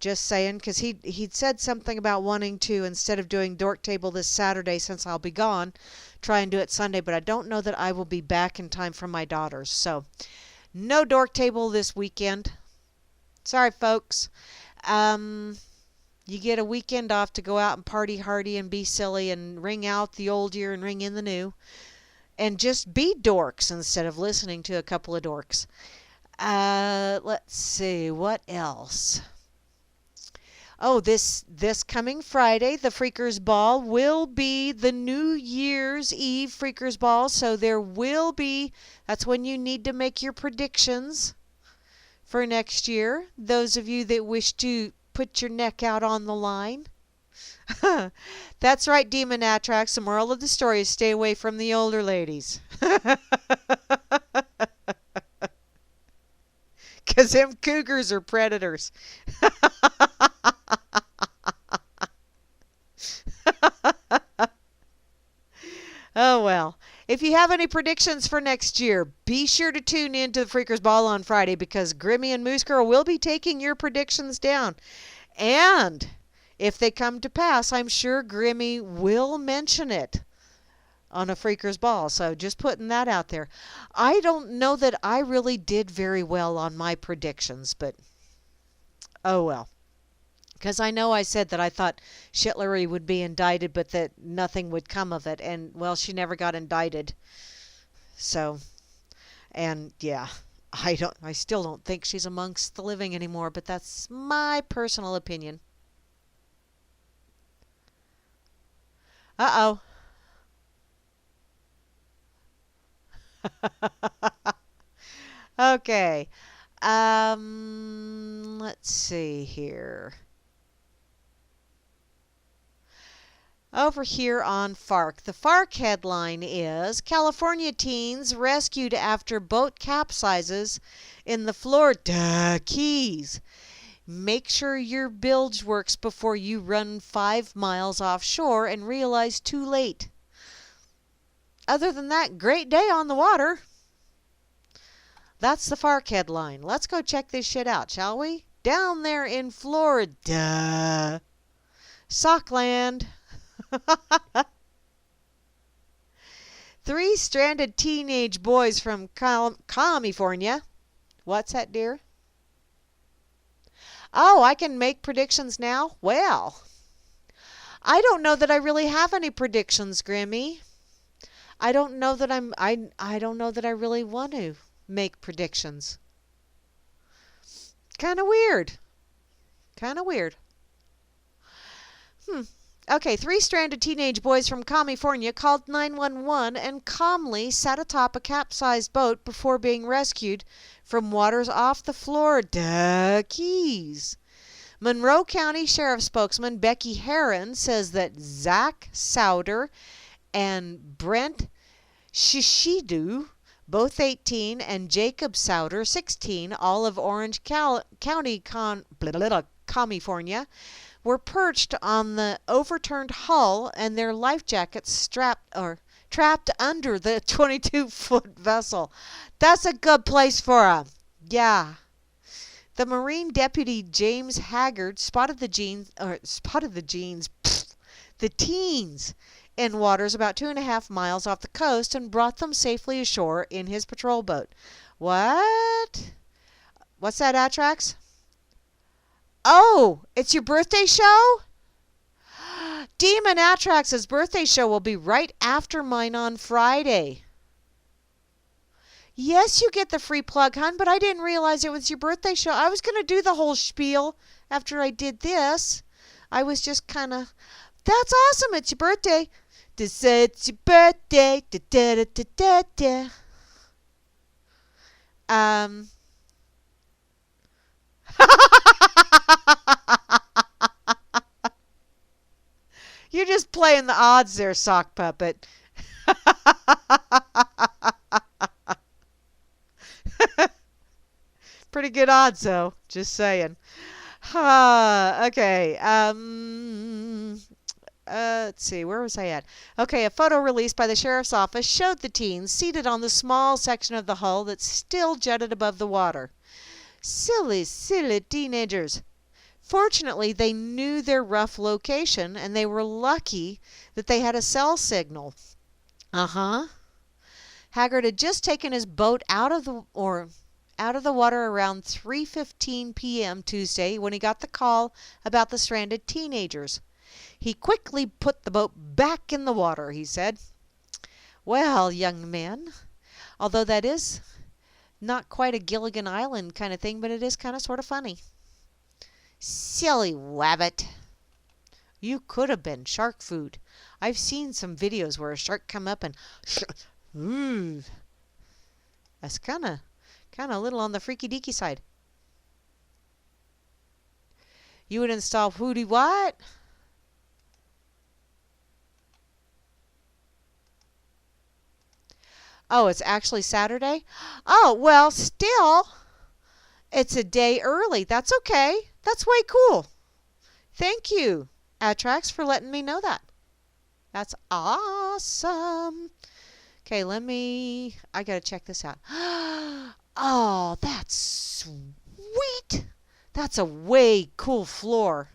Just saying, because he'd said something about wanting to, instead of doing dork table this Saturday since I'll be gone, try and do it Sunday. But I don't know that I will be back in time for my daughters. So no dork table this weekend. Sorry, folks. You get a weekend off to go out and party hardy and be silly and ring out the old year and ring in the new. And just be dorks instead of listening to a couple of dorks. Let's see, what else? Oh, this coming Friday, the Freakers Ball will be the New Year's Eve Freakers Ball. So there will be, that's when you need to make your predictions for next year. Those of you that wish to put your neck out on the line. That's right, Demon Atrax. The moral of the story is stay away from the older ladies. Because them cougars are predators. Oh, well. If you have any predictions for next year, be sure to tune in to the Freakers Ball on Friday because Grimmy and Moose Girl will be taking your predictions down. And if they come to pass, I'm sure Grimmy will mention it on a Freakers Ball. So just putting that out there. I don't know that I really did very well on my predictions, but oh well. Because I know I said that I thought Shitlery would be indicted, but that nothing would come of it. And, well, she never got indicted. So, and yeah, I still don't think she's amongst the living anymore, but that's my personal opinion. Uh-oh. Okay. Let's see here. Over here on FARC. The FARC headline is California teens rescued after boat capsizes in the Florida Keys. Make sure your bilge works before you run 5 miles offshore and realize too late. Other than that, great day on the water. That's the FARC headline. Let's go check this shit out, shall we? Down there in Florida. Sockland. 3 stranded teenage boys from California. What's that, dear? Oh, I can make predictions now? Well, I don't know that I really have any predictions, Grimmy. I don't know that I don't know that I really want to make predictions. Kind of weird. Kind of weird. Okay, 3 stranded teenage boys from California called 911 and calmly sat atop a capsized boat before being rescued from waters off the Florida Keys. Monroe County Sheriff spokesman Becky Herron says that Zach Souder and Brent Shishidu, both 18, and Jacob Souder, 16, all of Orange County, California, were perched on the overturned hull and their life jackets trapped under the 22-foot vessel. That's a good place for them. Yeah. The Marine Deputy James Haggard spotted the teens in waters about 2.5 miles off the coast and brought them safely ashore in his patrol boat. What? What's that, Atrax? Oh, it's your birthday show? Demon Atrax's birthday show will be right after mine on Friday. Yes, you get the free plug, hon, but I didn't realize it was your birthday show. I was going to do the whole spiel after I did this. I was just kind of, that's awesome, it's your birthday. This it's your birthday. Da, da, da, da, da, da. You're just playing the odds there, sock puppet. Pretty good odds, though. Just saying. Okay. Let's see, where was I at? Okay, a photo released by the sheriff's office showed the teens seated on the small section of the hull that still jutted above the water. Silly, silly teenagers. Fortunately, they knew their rough location, and they were lucky that they had a cell signal. Uh-huh. Haggard had just taken his boat out of the water around 3:15 p.m. Tuesday when he got the call about the stranded teenagers. He quickly put the boat back in the water, he said. Well, young man, although that is not quite a Gilligan Island kind of thing, but it is kind of sort of funny. Silly wabbit. You could have been shark food. I've seen some videos where a shark come up and ooh. That's kind of a little on the freaky deaky side. You would install Hootie what? Oh, it's actually Saturday? Oh, well, still, it's a day early. That's okay. That's way cool. Thank you, Atrax, for letting me know that. That's awesome. Okay, I gotta check this out. Oh, that's sweet. That's a way cool floor.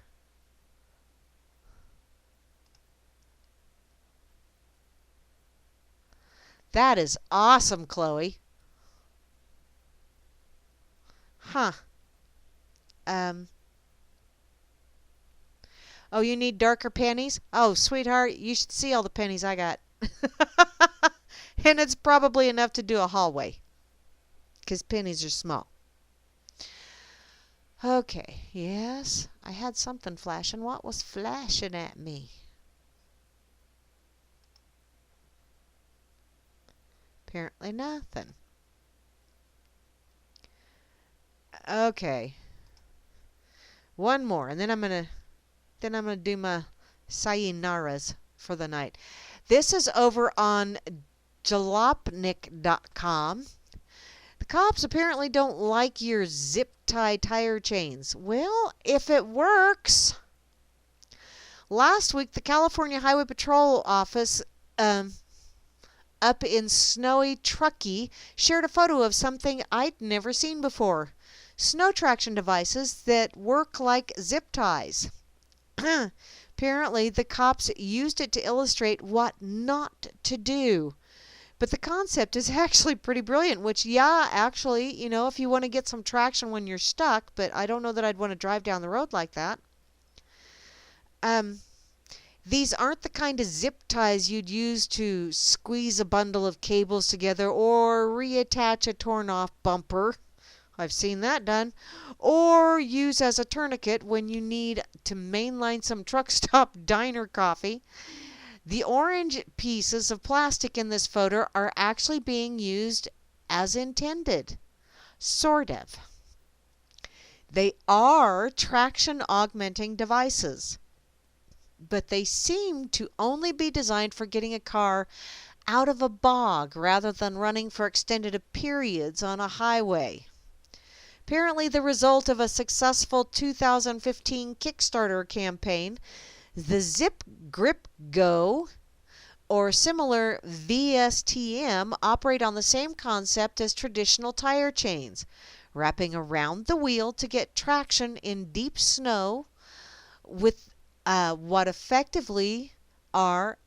That is awesome, Chloe. Huh. Oh, you need darker pennies? Oh, sweetheart, you should see all the pennies I got. And it's probably enough to do a hallway, because pennies are small. Okay, yes, I had something flashing. What was flashing at me? Apparently nothing. Okay. One more, and then I'm gonna do my sayonara's for the night. This is over on jalopnik.com. The cops apparently don't like your zip tie tire chains. Well, if it works. Last week, the California Highway Patrol Office up in snowy Truckee shared a photo of something I'd never seen before. Snow traction devices that work like zip ties. Apparently, the cops used it to illustrate what not to do. But the concept is actually pretty brilliant, which, yeah, actually, if you want to get some traction when you're stuck, but I don't know that I'd want to drive down the road like that. These aren't the kind of zip ties you'd use to squeeze a bundle of cables together or reattach a torn-off bumper. I've seen that done. Or use as a tourniquet when you need to mainline some truck stop diner coffee. The orange pieces of plastic in this photo are actually being used as intended. Sort of. They are traction augmenting devices, but they seem to only be designed for getting a car out of a bog rather than running for extended periods on a highway. Apparently the result of a successful 2015 Kickstarter campaign, the Zip Grip Go or similar VSTM operate on the same concept as traditional tire chains, wrapping around the wheel to get traction in deep snow with what effectively are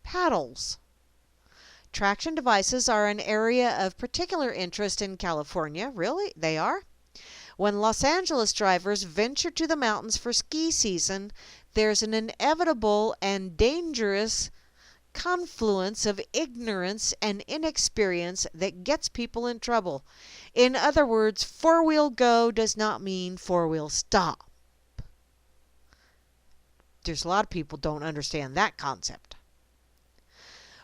paddles. Traction devices are an area of particular interest in California. Really? They are? When Los Angeles drivers venture to the mountains for ski season, there's an inevitable and dangerous confluence of ignorance and inexperience that gets people in trouble. In other words, four-wheel go does not mean four-wheel stop. There's a lot of people don't understand that concept.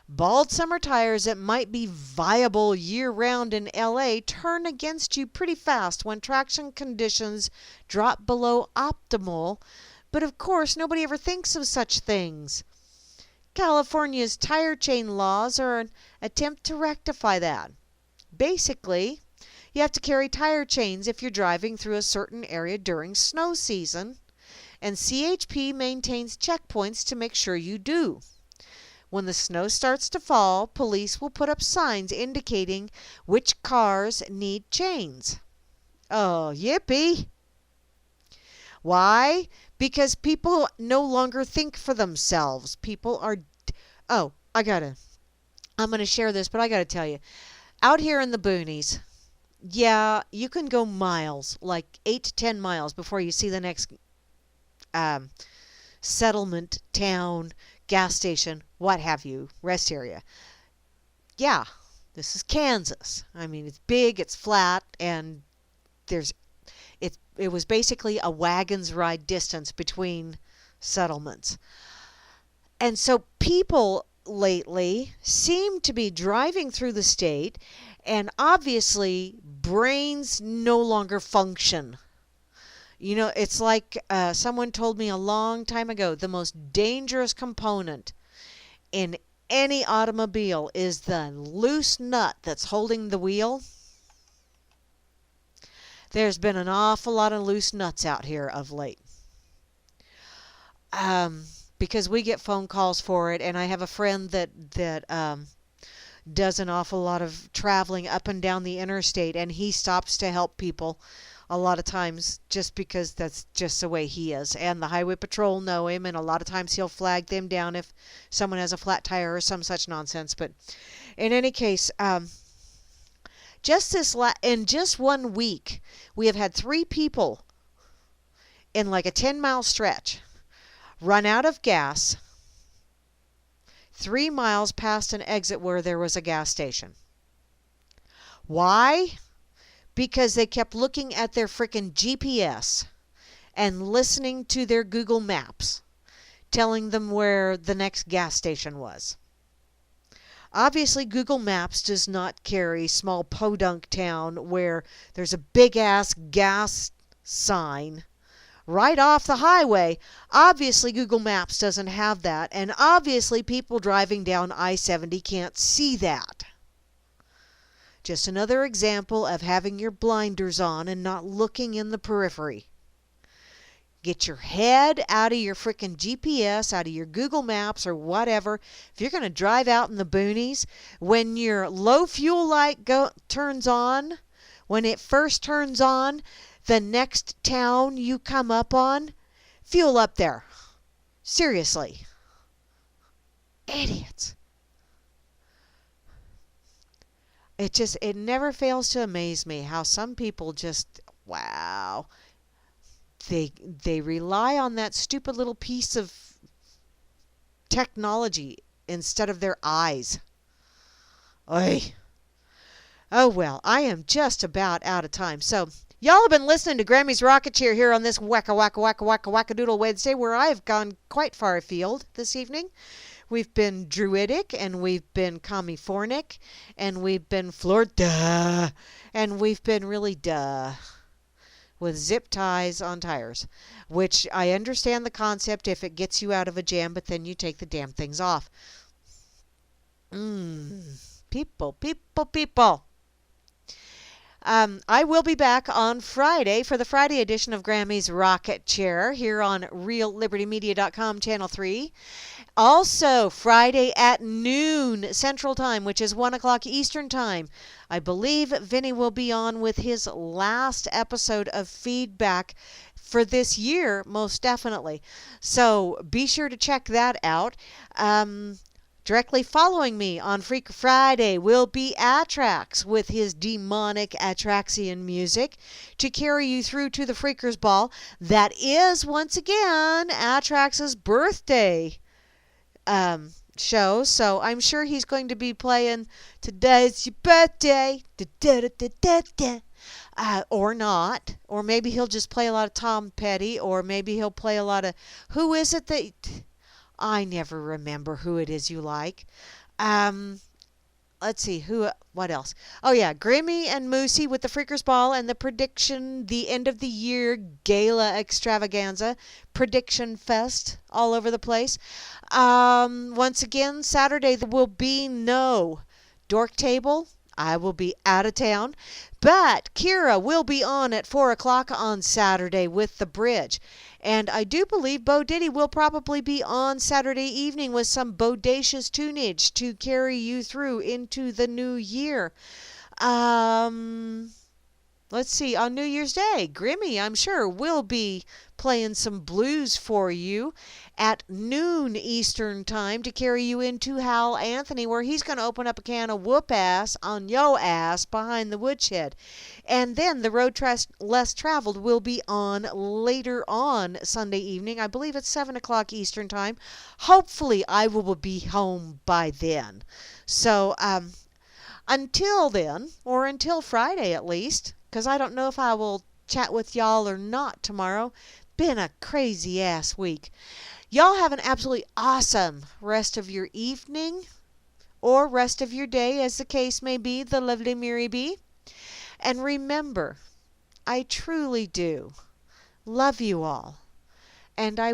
Bald summer tires that might be viable year-round in LA turn against you pretty fast when traction conditions drop below optimal, but of course nobody ever thinks of such things. California's tire chain laws are an attempt to rectify that. Basically, You have to carry tire chains if you're driving through a certain area during snow season, and CHP maintains checkpoints to make sure you do. When the snow starts to fall, police will put up signs indicating which cars need chains. Oh, yippee! Why? Because people no longer think for themselves. People are... Oh, I'm going to share this, but I got to tell you. Out here in the boonies, yeah, you can go miles, like 8 to 10 miles before you see the next settlement, town, gas station, what have you, rest area. Yeah, this is Kansas. I mean, it's big, it's flat, and it was basically a wagon's ride distance between settlements. And so people lately seem to be driving through the state, and obviously brains no longer function. You know, it's like someone told me a long time ago, the most dangerous component in any automobile is the loose nut that's holding the wheel. There's been an awful lot of loose nuts out here of late. Because we get phone calls for it, and I have a friend that does an awful lot of traveling up and down the interstate, and he stops to help people a lot of times just because that's just the way he is. And the highway patrol know him, and a lot of times he'll flag them down if someone has a flat tire or some such nonsense. But in any case, in just 1 week, we have had 3 people in like a 10-mile stretch run out of gas 3 miles past an exit where there was a gas station. Why? Because they kept looking at their frickin' GPS and listening to their Google Maps telling them where the next gas station was. Obviously, Google Maps does not carry small podunk town where there's a big-ass gas sign right off the highway. Obviously, Google Maps doesn't have that, and obviously people driving down I-70 can't see that. Just another example of having your blinders on and not looking in the periphery. Get your head out of your frickin' GPS, out of your Google Maps or whatever. If you're going to drive out in the boonies, when your low fuel light turns on, when it first turns on, the next town you come up on, fuel up there. Seriously. Idiots. It never fails to amaze me how some people just, wow. They rely on that stupid little piece of technology instead of their eyes. Oy. Oh well, I am just about out of time. So y'all have been listening to Grammy's Rocket Chair here on this WHACK-A-DOODLE Wednesday, where I have gone quite far afield this evening. We've been Druidic, and we've been Californic, and we've been FloriDUH, and we've been really with zip ties on tires, which I understand the concept if it gets you out of a jam, but then you take the damn things off. People. I will be back on Friday for the Friday edition of Grammy's Rocket Chair here on RealLibertyMedia.com, Channel 3. Also, Friday at noon Central Time, which is 1 o'clock Eastern Time. I believe Vinny will be on with his last episode of feedback for this year, most definitely. So be sure to check that out. Directly following me on Freak Friday will be Atrax with his demonic Atraxian music to carry you through to the Freakers Ball. That is, once again, Atrax's birthday show, so I'm sure he's going to be playing Today's Your Birthday, or not, or maybe he'll just play a lot of Tom Petty, or maybe he'll play a lot of, who is it that, I never remember who it is you like. Let's see, what else? Oh yeah, Grammy and Moosey with the Freakers Ball and the prediction, the end of the year gala extravaganza, prediction fest all over the place. Once again, Saturday there will be no dork table. I will be out of town, but Kira will be on at 4 o'clock on Saturday with the bridge. And I do believe Bo Diddy will probably be on Saturday evening with some bodacious tunage to carry you through into the new year. Let's see, on New Year's Day, Grammy, I'm sure, will be playing some blues for you at noon Eastern Time to carry you into Hal Anthony, where he's going to open up a can of whoop ass on yo ass behind the woodshed. And then the road less traveled will be on later on Sunday evening. I believe it's 7 o'clock Eastern Time. Hopefully, I will be home by then. So, until then, or until Friday at least, because I don't know if I will chat with y'all or not tomorrow. Been a crazy ass week. Y'all have an absolutely awesome rest of your evening or rest of your day, as the case may be, the lovely Mary B. And remember, I truly do love you all, and I